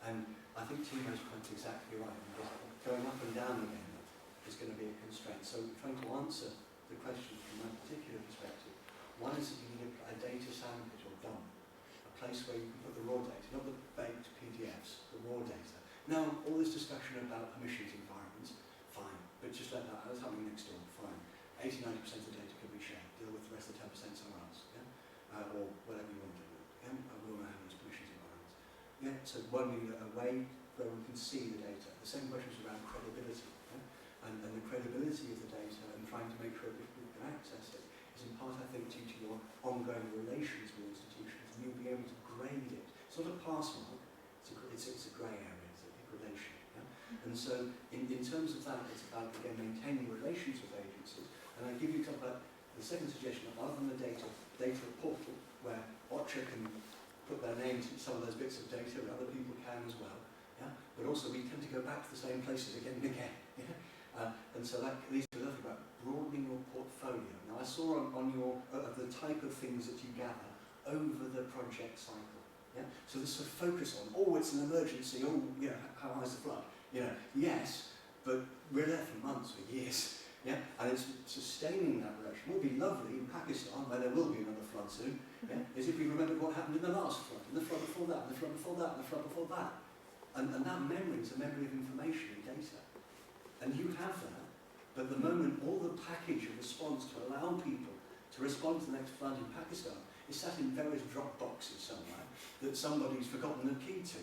And I think Timo's point is exactly right, because going up and down again is going to be a constraint. So trying to answer the question from my particular perspective, one is that you need a data sandwich or dump, a place where you can put the raw data, not the baked PDFs, the raw data. Now, all this discussion about permissions environments, fine, but just let that, that's happening next door, fine. 80-90% of the data can be shared, deal with the rest of the 10% somewhere else, yeah? Or whatever you want to do, yeah? We all know how these permissions environments. Yeah, so one, we need a way where we can see the data. The same question is around credibility, yeah? and the credibility of the data and trying to make sure that people can access it is in part, I think, due to your ongoing relations with institutions, and you'll be able to grade it. It's not a pass mark, it's a grey area, it's a gradation. Yeah? And so in terms of that, it's about, again, maintaining relations with agencies. And I give you the second suggestion, other than the data portal, where OCHA can put their names in some of those bits of data, and other people can as well. Yeah? But also we tend to go back to the same places again and again. Yeah? And so that leads to another thing about broadening your portfolio. Now I saw on your, the type of things that you gather over the project cycle. Yeah? So this sort of focus on, oh, it's an emergency, oh, you know, how high is the flood? You know, yes, but we're there for months or years. Yeah? And it's sustaining that relation. What would be lovely in Pakistan, where there will be another flood soon, yeah, is if we remembered what happened in the last flood, and the flood before that, and the flood before that, and the flood before that. And that memory is a memory of information and data. And you have that, but the moment all the package of response to allow people to respond to the next flood in Pakistan is sat in various drop boxes somewhere that somebody's forgotten the key to.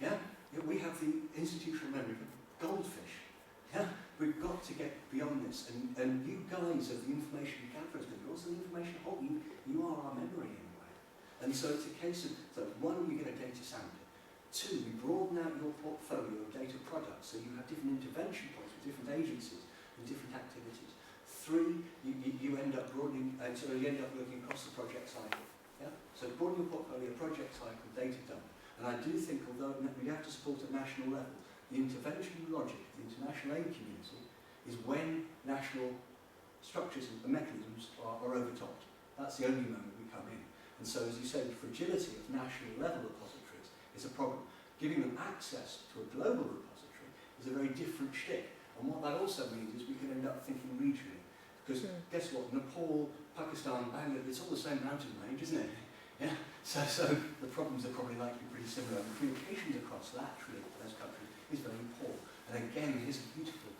Yeah? We have the institutional memory of goldfish. Yeah? We've got to get beyond this, and you guys are the information gatherers, but you're also the information hold. You are our memory in a way. And so it's a case of, so one, you get a data sampling. Two, you broaden out your portfolio of data products, so you have different intervention points with different agencies and different activities. Three, you end up broadening, you end up looking across the project cycle. Yeah? So broaden your portfolio, project cycle, data dump. And I do think, although we have to support at national level, the intervention logic of the international aid community is when national structures and mechanisms are overtopped. That's the only moment we come in. And so, as you say, the fragility of national level repositories is a problem. Giving them access to a global repository is a very different shtick. And what that also means is we can end up thinking regionally. Because guess what? Nepal, Pakistan, Bangladesh, it's all the same mountain range, isn't it? Yeah? So the problems are probably likely to be pretty similar. And communications across laterally for those countries is very poor. And again, it is a beautiful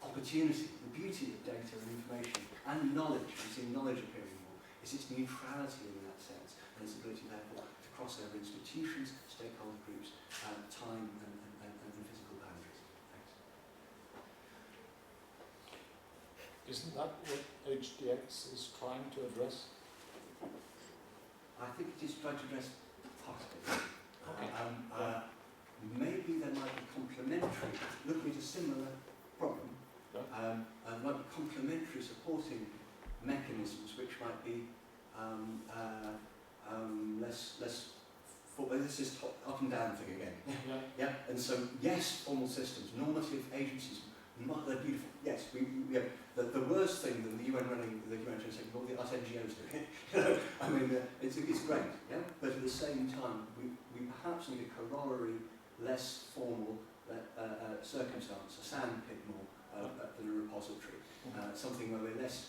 opportunity. The beauty of data and information and knowledge, we see knowledge appearing more, is its neutrality in that sense, and its ability therefore to cross over institutions, stakeholder groups, time and physical boundaries. Thanks. Isn't that what HDX is trying to address? I think it is trying to address part of it. Okay. Maybe there might be complementary, looking at a similar problem, might be complementary supporting mechanisms which might be less this is up and down thing again. Yeah. And so yes, formal systems, normative agencies, they're beautiful. Yes, we have the worst thing than the UN running the humanitarian sector, what us NGOs do. I mean, it's great. Yeah. But at the same time, we perhaps need a corollary, less formal circumstance, a sandpit more than a repository. Something where we're less.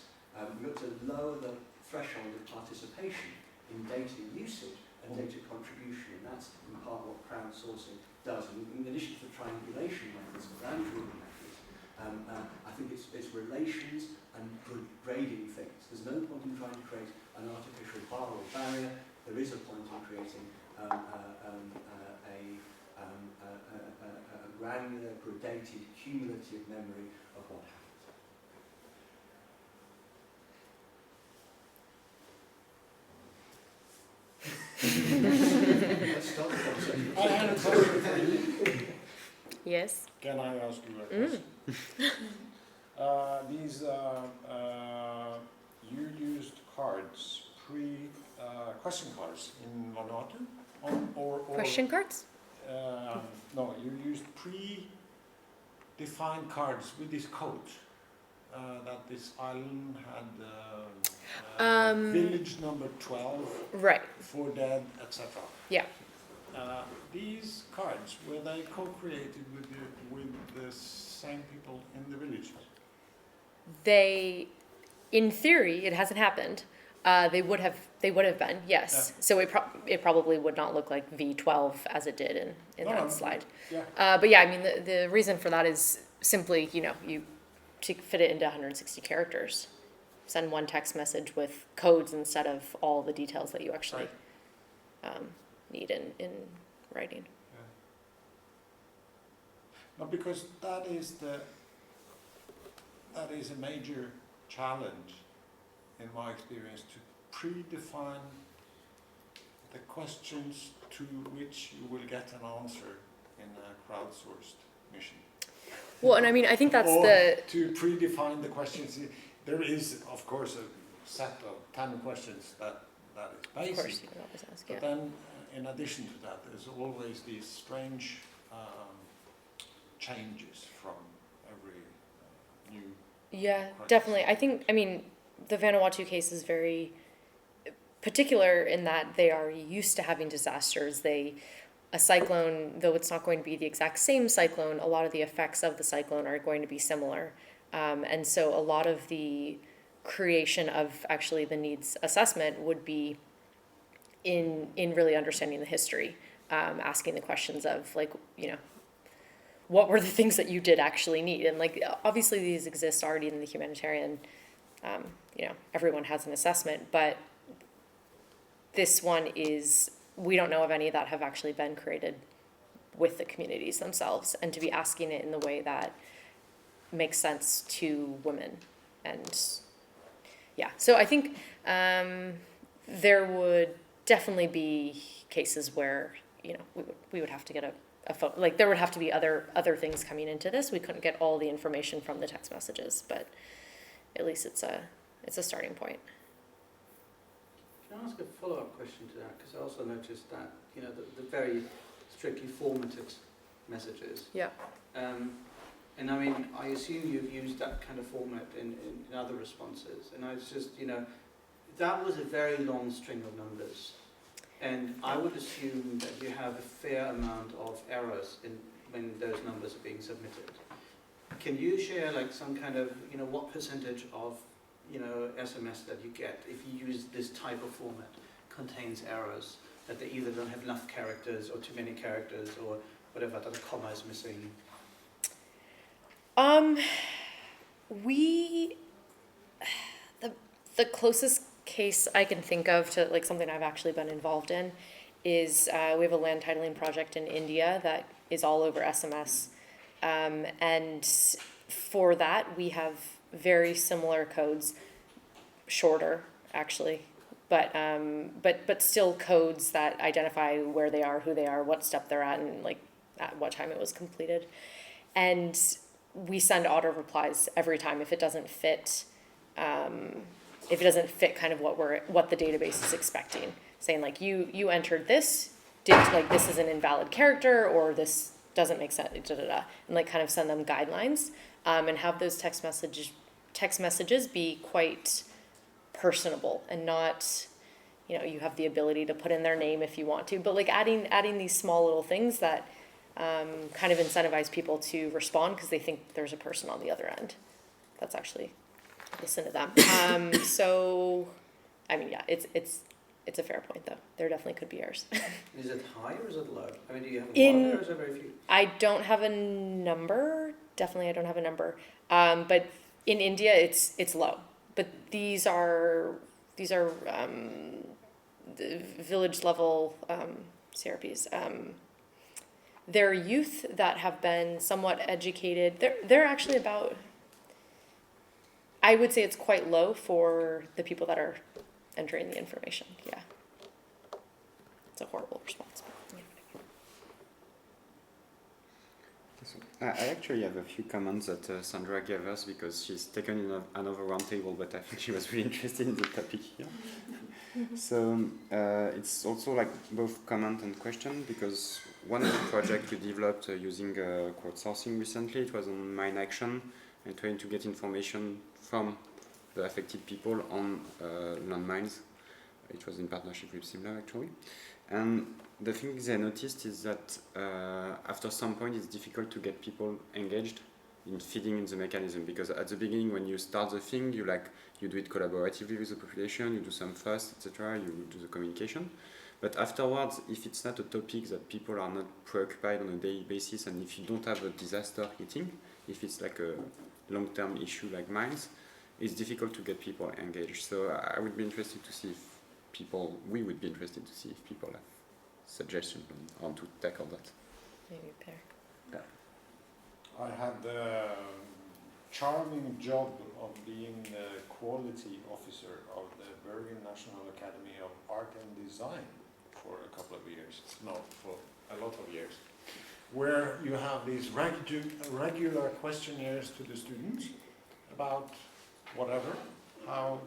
We've got to lower the threshold of participation in data usage and data contribution, and that's in part what crowdsourcing does. And in addition to the triangulation mechanism and grouping mechanism, I think it's relations and grading things. There's no point in trying to create an artificial bar or barrier. There is a point in creating a granular, gradated, cumulative memory of what happened. Let's start the conversation. I had a question for you. Yes. Can I ask you a question? These you used cards, question cards in Vanuatu, or Question cards? No, you used pre-defined cards with this code that this island had village number 12 Right. for dead, etc. Yeah. These cards, were they co-created with the same people in the villages? They, in theory, it hasn't happened. They would have been, yes. Yeah. So it probably would not look like V12 as it did in No, that slide. Yeah. But yeah, I mean, the reason for that is simply, you to fit it into 160 characters. Send one text message with codes instead of all the details that you actually need in writing. Yeah. No, because that is that is a major challenge, in my experience, to predefine the questions to which you will get an answer in a crowdsourced mission. Well, and I mean, I think that's or the to predefine the questions. There is, of course, a set of 10 questions that is of course basic. you can always ask. But Yeah. then, in addition to that, there's always these strange changes from every new. Yeah, crisis. definitely. I think, I mean, the Vanuatu case is very particular in that they are used to having disasters. A cyclone, though it's not going to be the exact same cyclone, a lot of the effects of the cyclone are going to be similar. And so a lot of the creation of actually the needs assessment would be in really understanding the history, asking the questions of like, you know, what were the things that you did actually need? And like, obviously these exist already in the humanitarian, you know, everyone has an assessment, but this one is, we don't know of any that have actually been created with the communities themselves, and to be asking it in the way that makes sense to women. And yeah, so I think there would definitely be cases where, you know, we would have to get a phone, like there would have to be other things coming into this. We couldn't get all the information from the text messages, but at least it's a starting point. Can I ask a follow-up question to that? Because I also noticed that, you know, the very strictly formatted messages. Yeah. And I mean, I assume you've used that kind of format in other responses. And I was just, you know, that was a very long string of numbers. And I would assume that you have a fair amount of errors when those numbers are being submitted. Can you share like some kind of, you know, what percentage of, you know, SMS that you get if you use this type of format contains errors, that they either don't have enough characters or too many characters or whatever, that a comma is missing? The closest case I can think of to like something I've actually been involved in is we have a land titling project in India that is all over SMS, and for that we have very similar codes, shorter actually, but still codes that identify where they are, who they are, what step they're at, and like at what time it was completed. And we send auto replies every time if it doesn't fit. If it doesn't fit kind of what the database is expecting, saying like you entered this, like this is an invalid character or this doesn't make sense, and like kind of send them guidelines, and have those text messages be quite personable and not, you know, you have the ability to put in their name if you want to, but like adding these small little things that kind of incentivize people to respond because they think there's a person on the other end that's actually listen to them. So, I mean, yeah, it's a fair point though. There definitely could be errors. Is it high or is it low? I mean, do you have a lot or is it very few? I don't have a number. Definitely, I don't have a number. But in India, it's low. But these are the village level CRPs. They're youth that have been somewhat educated. They're actually about, I would say it's quite low for the people that are entering the information. Yeah. It's a horrible response. But yeah. I actually have a few comments that Sandra gave us because she's taken in another roundtable, but I think she was really interested in the topic here. So it's also like both comment and question, because one of the projects we developed using crowdsourcing recently, it was on Mine Action and trying to get information from the affected people on landmines. It was in partnership with SIMLab actually. And the thing they noticed is that after some point it's difficult to get people engaged in feeding in the mechanism, because at the beginning when you start the thing, you do it collaboratively with the population, you do some fuss, etc., you do the communication. But afterwards, if it's not a topic that people are not preoccupied on a daily basis, and if you don't have a disaster hitting, if it's like a long-term issue like mines, it's difficult to get people engaged. So I would be interested to see if we would be interested to see if people have suggestions on how to tackle that. Maybe pair. I had charming job of being the quality officer of the Bergen National Academy of Art and Design for a couple of years, no, for a lot of years, where you have these regular questionnaires to the students about whatever, how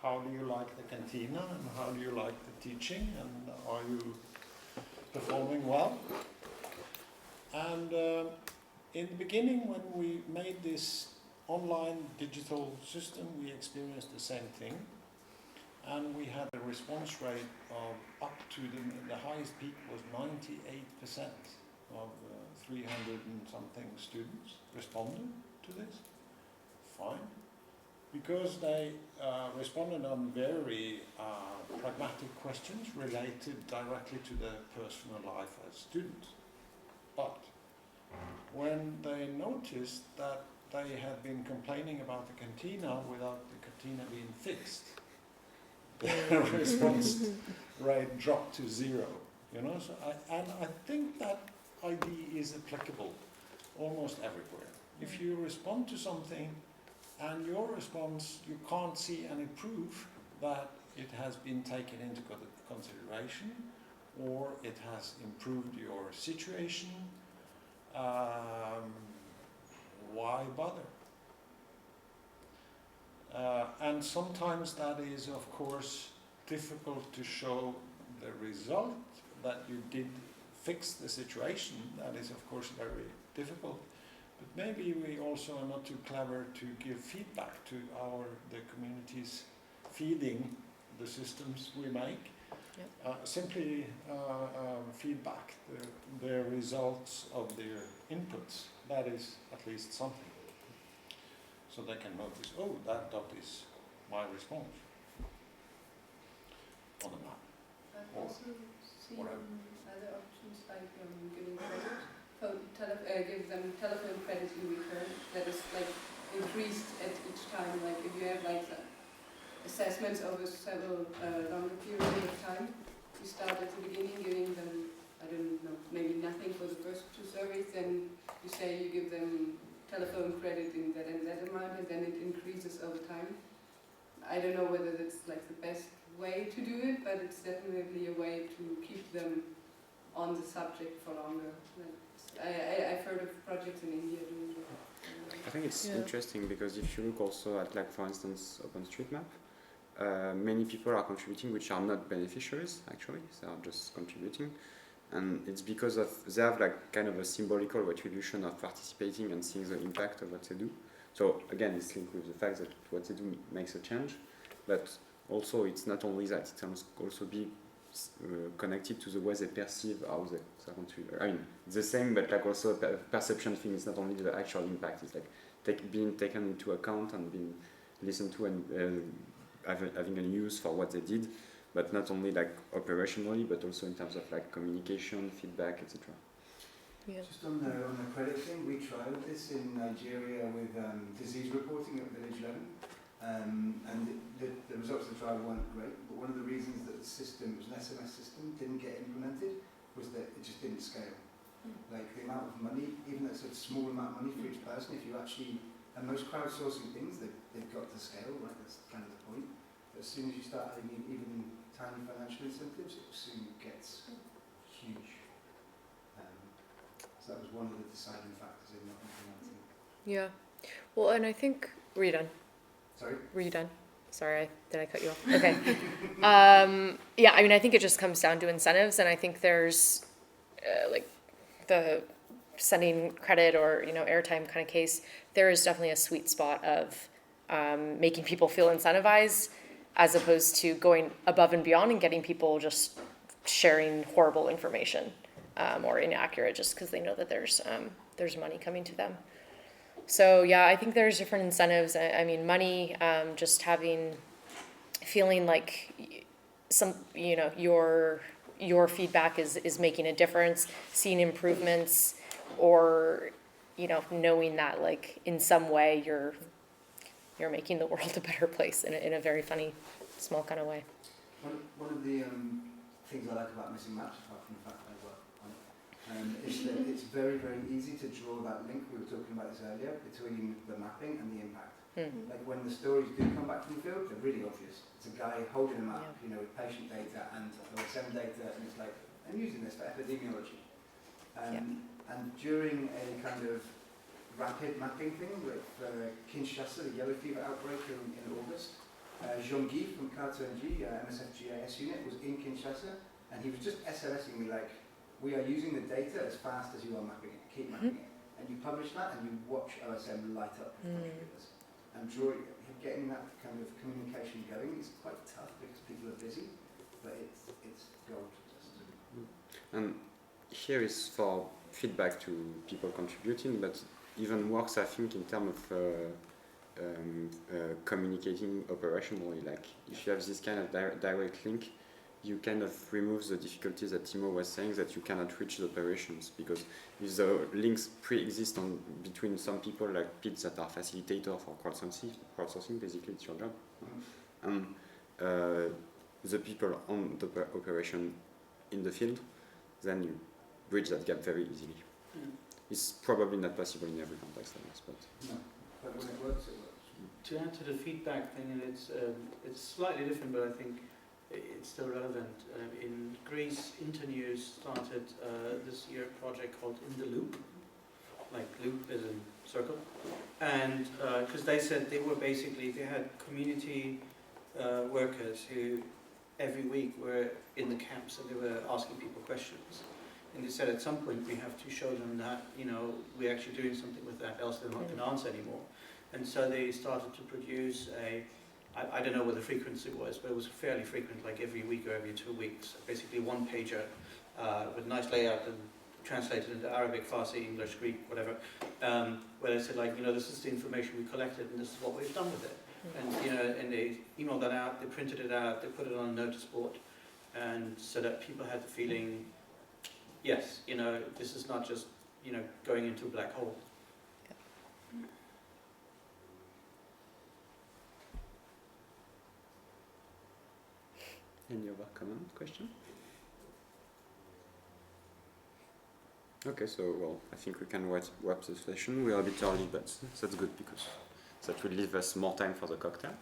do you like the cantina, and how do you like the teaching, and are you performing well? And in the beginning, when we made this online digital system, we experienced the same thing. And we had a response rate of up to the highest peak was 98% of 300 and something students responded to this. Fine. Because they responded on very pragmatic questions related directly to their personal life as students. But when they noticed that they had been complaining about the cantina without the cantina being fixed, the response rate dropped to 0. You know, so I think that idea is applicable almost everywhere. If you respond to something and your response, you can't see any proof that it has been taken into consideration or it has improved your situation, why bother? And sometimes that is, of course, difficult to show the result that you did fix the situation. That is, of course, very difficult. But maybe we also are not too clever to give feedback to the communities feeding the systems we make. Yep. Simply feedback the results of their inputs. That is at least something. So they can notice, oh, that dot is my response on the map. I've Or also seen whatever. other options like giving credit, give them telephone credit in return that is like increased at each time. Like if you have like assessments over several longer period of time, you start at the beginning giving them, I don't know, maybe nothing for the first 2 surveys, then you say you give them telephone credit in that and that amount, and then it increases over time. I don't know whether that's like the best way to do it, but it's definitely a way to keep them on the subject for longer. I've heard of projects in India doing that. I think it's interesting because if you look also at, like, for instance, OpenStreetMap, many people are contributing which are not beneficiaries, actually, they are just contributing. And it's because they have like kind of a symbolical attribution of participating and seeing the impact of what they do. So again, it's linked with the fact that what they do makes a change, but also it's not only that, it can also be connected to the way they perceive how they contribute. I mean, it's the same, but like also a perception thing. It's not only the actual impact, it's like being taken into account and being listened to and having a use for what they did. But not only like operationally, but also in terms of like communication, feedback, etc. Yeah. Just on the credit thing, we tried this in Nigeria with disease reporting at village level, and the results of the trial weren't great. But one of the reasons that the system, it was an SMS system, didn't get implemented was that it just didn't scale. Like the amount of money, even though it's a small amount of money for each person, if you actually, and most crowdsourcing things, they've got to scale, right? That's kind of the point. But as soon as you start adding even tiny financial incentives, it soon gets huge. So that was one of the deciding factors in not implementing. Yeah. Well, and I think, were you done? Sorry? Were you done? Sorry, did I cut you off? Okay. Yeah, I mean, I think it just comes down to incentives, and I think there's like the sending credit or, you know, airtime kind of case, there is definitely a sweet spot of making people feel incentivized, as opposed to going above and beyond and getting people just sharing horrible information or inaccurate just because they know that there's money coming to them. So yeah, I think there's different incentives. I mean, money, just feeling like some, you know, your feedback is making a difference, seeing improvements, or, you know, knowing that like in some way you're making the world a better place in a very funny, small kind of way. One of the things I like about missing maps, apart from the fact that I work on it, is that it's very, very easy to draw that link, we were talking about this earlier, between the mapping and the impact. Like when the stories do come back from the field, they're really obvious. It's a guy holding a map, you know, with patient data and OSM data, and it's like, I'm using this for epidemiology. And during a kind of rapid mapping thing with Kinshasa, the yellow fever outbreak in August, GeOnG from CartONG, MSF-GIS unit, was in Kinshasa, and he was just SLSing me like, we are using the data as fast as you are mapping it, keep mapping it. And you publish that and you watch OSM light up with contributors. And getting that kind of communication going is quite tough because people are busy, but it's gold. And here is for feedback to people contributing, but even works, I think, in terms of communicating operationally. Like if you have this kind of direct link, you kind of remove the difficulties that Timo was saying, that you cannot reach the operations, because if the links pre-exist between some people like Pete that are facilitator for crowdsourcing, basically it's your job, and the people on the operation in the field, then you bridge that gap very easily. It's probably not possible in every context, I guess, but no, but when it works, it works. To add to the feedback thing, and it's slightly different, but I think it's still relevant. In Greece, Internews started this year a project called In the Loop, like loop as in circle, and because they said they had community workers who every week were in the camps and they were asking people questions. And they said at some point we have to show them that, you know, we're actually doing something with that, else they're not going to answer anymore. And so they started to produce I don't know what the frequency was, but it was fairly frequent, like every week or every 2 weeks. Basically one pager with nice layout and translated into Arabic, Farsi, English, Greek, whatever, where they said, like, you know, this is the information we collected and this is what we've done with it. And, you know, and they emailed that out, they printed it out, they put it on a notice board, and so that people had the feeling, yes, you know, this is not just, you know, going into a black hole. any other comment, question? Okay, so, well, I think we can wrap the session. We are a bit early, but that's good because that will leave us more time for the cocktail.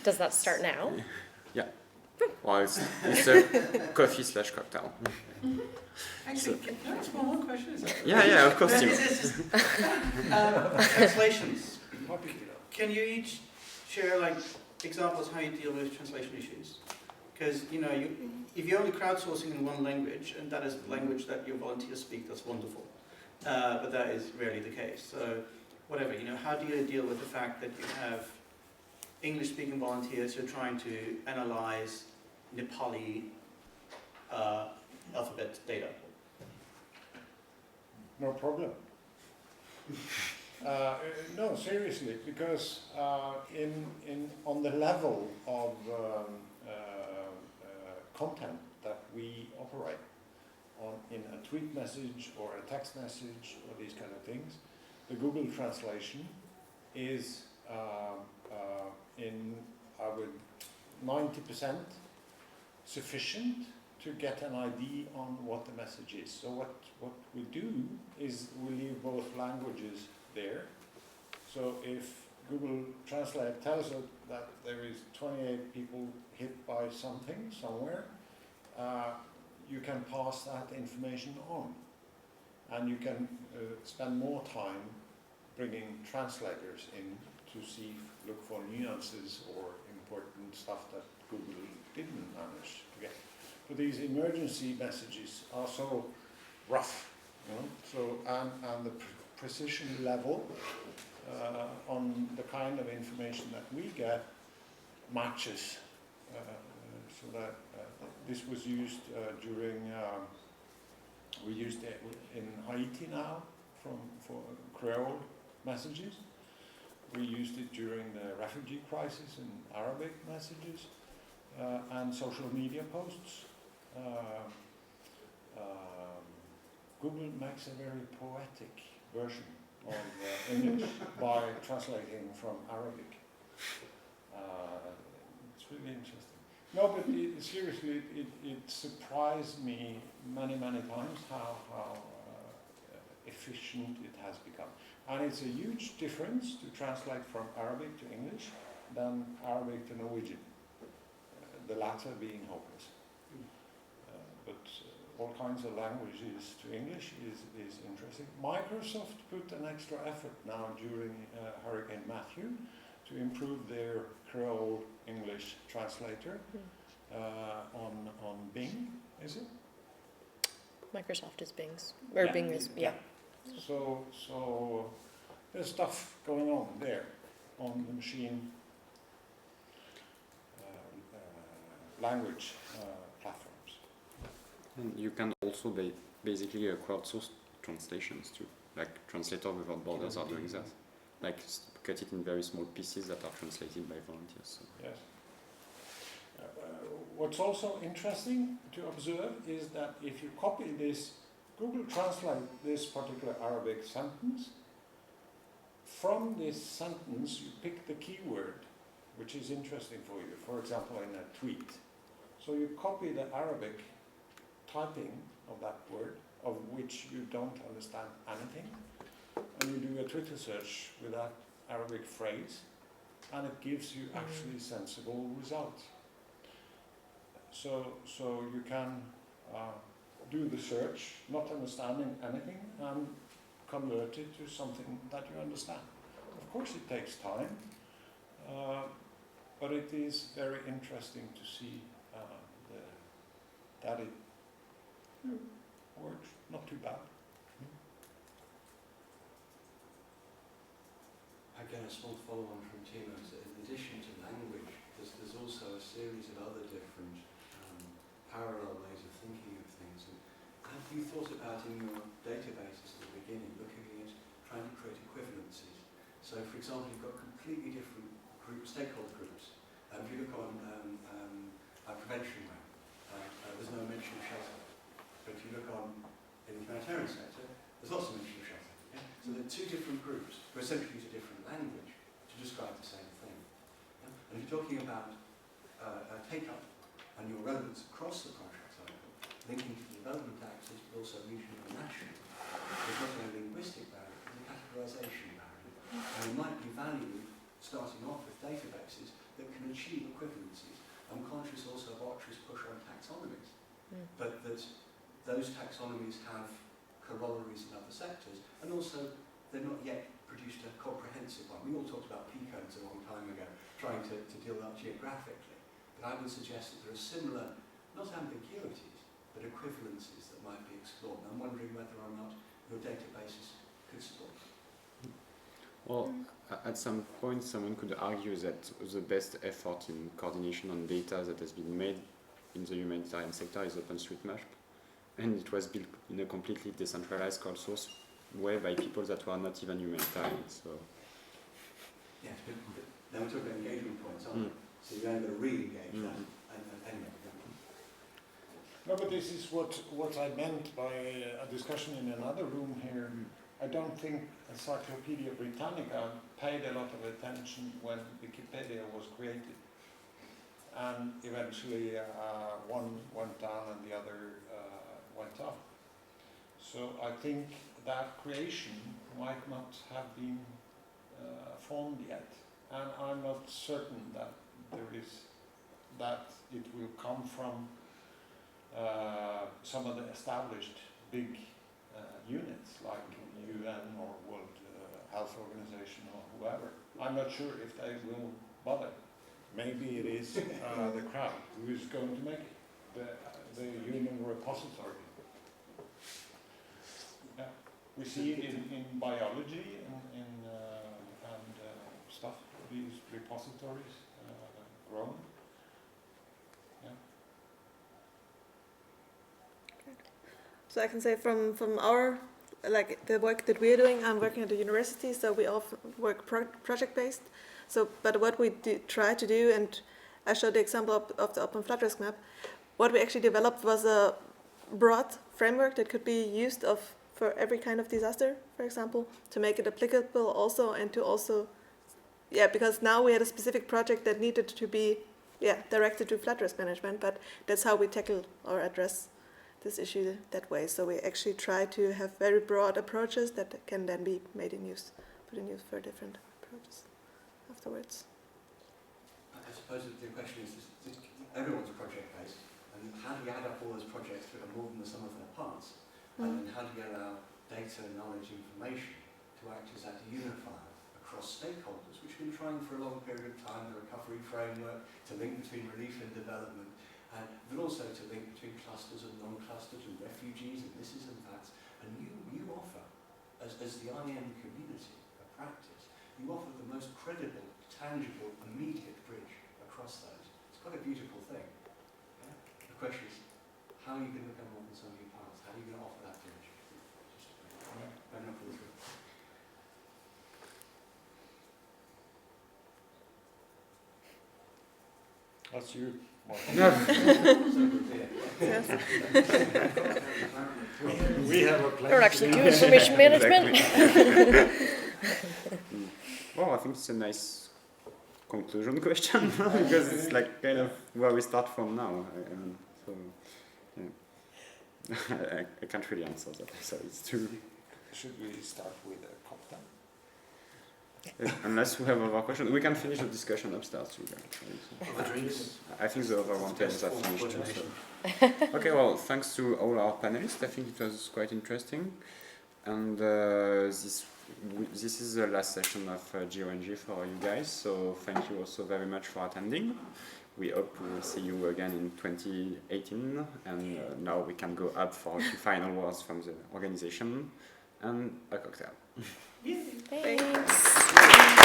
Does that start now? Yeah. Well, it's a coffee/cocktail. Actually, can I ask one more question? Is that Yeah, of course, Timo. Translations. Can you each share like examples how you deal with translation issues? Because, you know, if you're only crowdsourcing in one language, and that is the language that your volunteers speak, that's wonderful. But that is rarely the case. So, whatever, you know, how do you deal with the fact that you have English-speaking volunteers who are trying to analyze Nepali alphabet data? No problem. No, seriously, because on the level of content that we operate on in a tweet message or a text message or these kind of things, the Google translation is in 90% sufficient to get an idea on what the message is. So what we do is we leave both languages there. So if Google Translate tells us that there is 28 people hit by something somewhere, you can pass that information on. And you can spend more time bringing translators in to see, look for nuances or important stuff that Google didn't manage to get. But these emergency messages are so rough, you know. So and the precision level on the kind of information that we get matches. So that this was used during. We used it in Haiti now for Creole messages. We used it during the refugee crisis in Arabic messages and social media posts. Google makes a very poetic version of English by translating from Arabic. It's really interesting. No, but seriously, it surprised me many times how efficient it has become. And it's a huge difference to translate from Arabic to English than Arabic to Norwegian, the latter being hopeless. But all kinds of languages to English is interesting. Microsoft put an extra effort now during Hurricane Matthew to improve their Creole English translator on Bing, is it? Microsoft is Bing's, or Yeah. Bing is, yeah. So there's stuff going on there on the machine language platforms. And you can also basically crowdsource translations too, like Translator Without Borders are doing that. Like cut it in very small pieces that are translated by volunteers. So. Yes. What's also interesting to observe is that if you copy this, Google Translate this particular Arabic sentence, from this sentence you pick the keyword which is interesting for you, for example in a tweet. So you copy the Arabic typing of that word, of which you don't understand anything, and you do a Twitter search with that Arabic phrase, and it gives you actually sensible results. So you can do the search, not understanding anything, and convert it to something that you understand. Of course it takes time, but it is very interesting to see that it works not too bad. Again, a small follow-on from Timo's. In addition to language, there's also a series of other different parallel ways of thinking of things. And have you thought about in your databases at the beginning, looking at trying to create equivalencies? So, for example, you've got completely different stakeholder groups. If you look on prevention web, there's no mention of shelter. But if you look on in the humanitarian sector, there's lots of mention of shelter. Yeah? So there are two different groups who essentially use a different language to describe the same thing. Yeah? And if you're talking about take-up and your relevance across the project cycle, linking to the development axis, but also regional and national, there's not only a linguistic barrier, there's a categorization barrier. And it might be value starting off with databases that can achieve equivalencies. I'm conscious also of Archer's push on taxonomies, but that those taxonomies have corollaries in other sectors, and also they're not yet produced a comprehensive one. We all talked about P-codes a long time ago, trying to deal with that geographically, but I would suggest that there are similar, not ambiguities, but equivalencies that might be explored. And I'm wondering whether or not your databases could support them. Well, at some point someone could argue that the best effort in coordination on data that has been made in the humanitarian sector is OpenStreetMap, and it was built in a completely decentralized crowdsource way by people that were not even humanitarian. So yes, but now we're talking about engagement points, aren't we? So you're only going to re-engage that. Anyway. No, but this is what I meant by a discussion in another room here. I don't think Encyclopedia Britannica paid a lot of attention when Wikipedia was created. And eventually one went down and the other went up. So I think that creation might not have been formed yet. And I'm not certain that it will come from some of the established big units like UN or World Health Organization or whoever. I'm not sure if they will bother. Maybe it is the crowd who is going to make it, the human repository. Yeah. We see it in biology and stuff, these repositories grown. Yeah. So I can say from our, like the work that we're doing, I'm working at the university, so we all work project-based. So, but what we try to do, and I showed the example of the Open Flood Risk Map, what we actually developed was a broad framework that could be used for every kind of disaster, for example, to make it applicable also, and to also, yeah, because now we had a specific project that needed to be directed to flood risk management, but that's how we tackle or address this issue that way. So we actually try to have very broad approaches that can then be put in use for different approaches afterwards. I suppose that the question is everyone's project-based, and how do you add up all those projects that are more than the sum of their parts? And then how do you allow data, knowledge, information to act as that unifier across stakeholders, which have been trying for a long period of time, the recovery framework, to link between relief and development, but also to link between clusters and non-clusters and refugees and this and that. And you offer, as the IM community of practice, you offer the most credible, tangible, immediate bridge across those. It's quite a beautiful thing. Yeah? The question is, how are you going to become more than some of your parts? How are you going to offer that bridge? Very much for the truth. That's you. We have a plan. Don't actually do information management. Well, I think it's a nice conclusion question because it's like kind of where we start from now. So, yeah. I can't really answer that. So it's too. Should we start with a cocktail? Unless we have other questions, we can finish the discussion upstairs too. I think the other one tables are finished too. So. Okay, well, thanks to all our panelists. I think it was quite interesting, and this is the last session of GeONG for you guys. So thank you also very much for attending. We hope we will see you again in 2018, and now we can go up for a few final words from the organization and a cocktail. Thanks.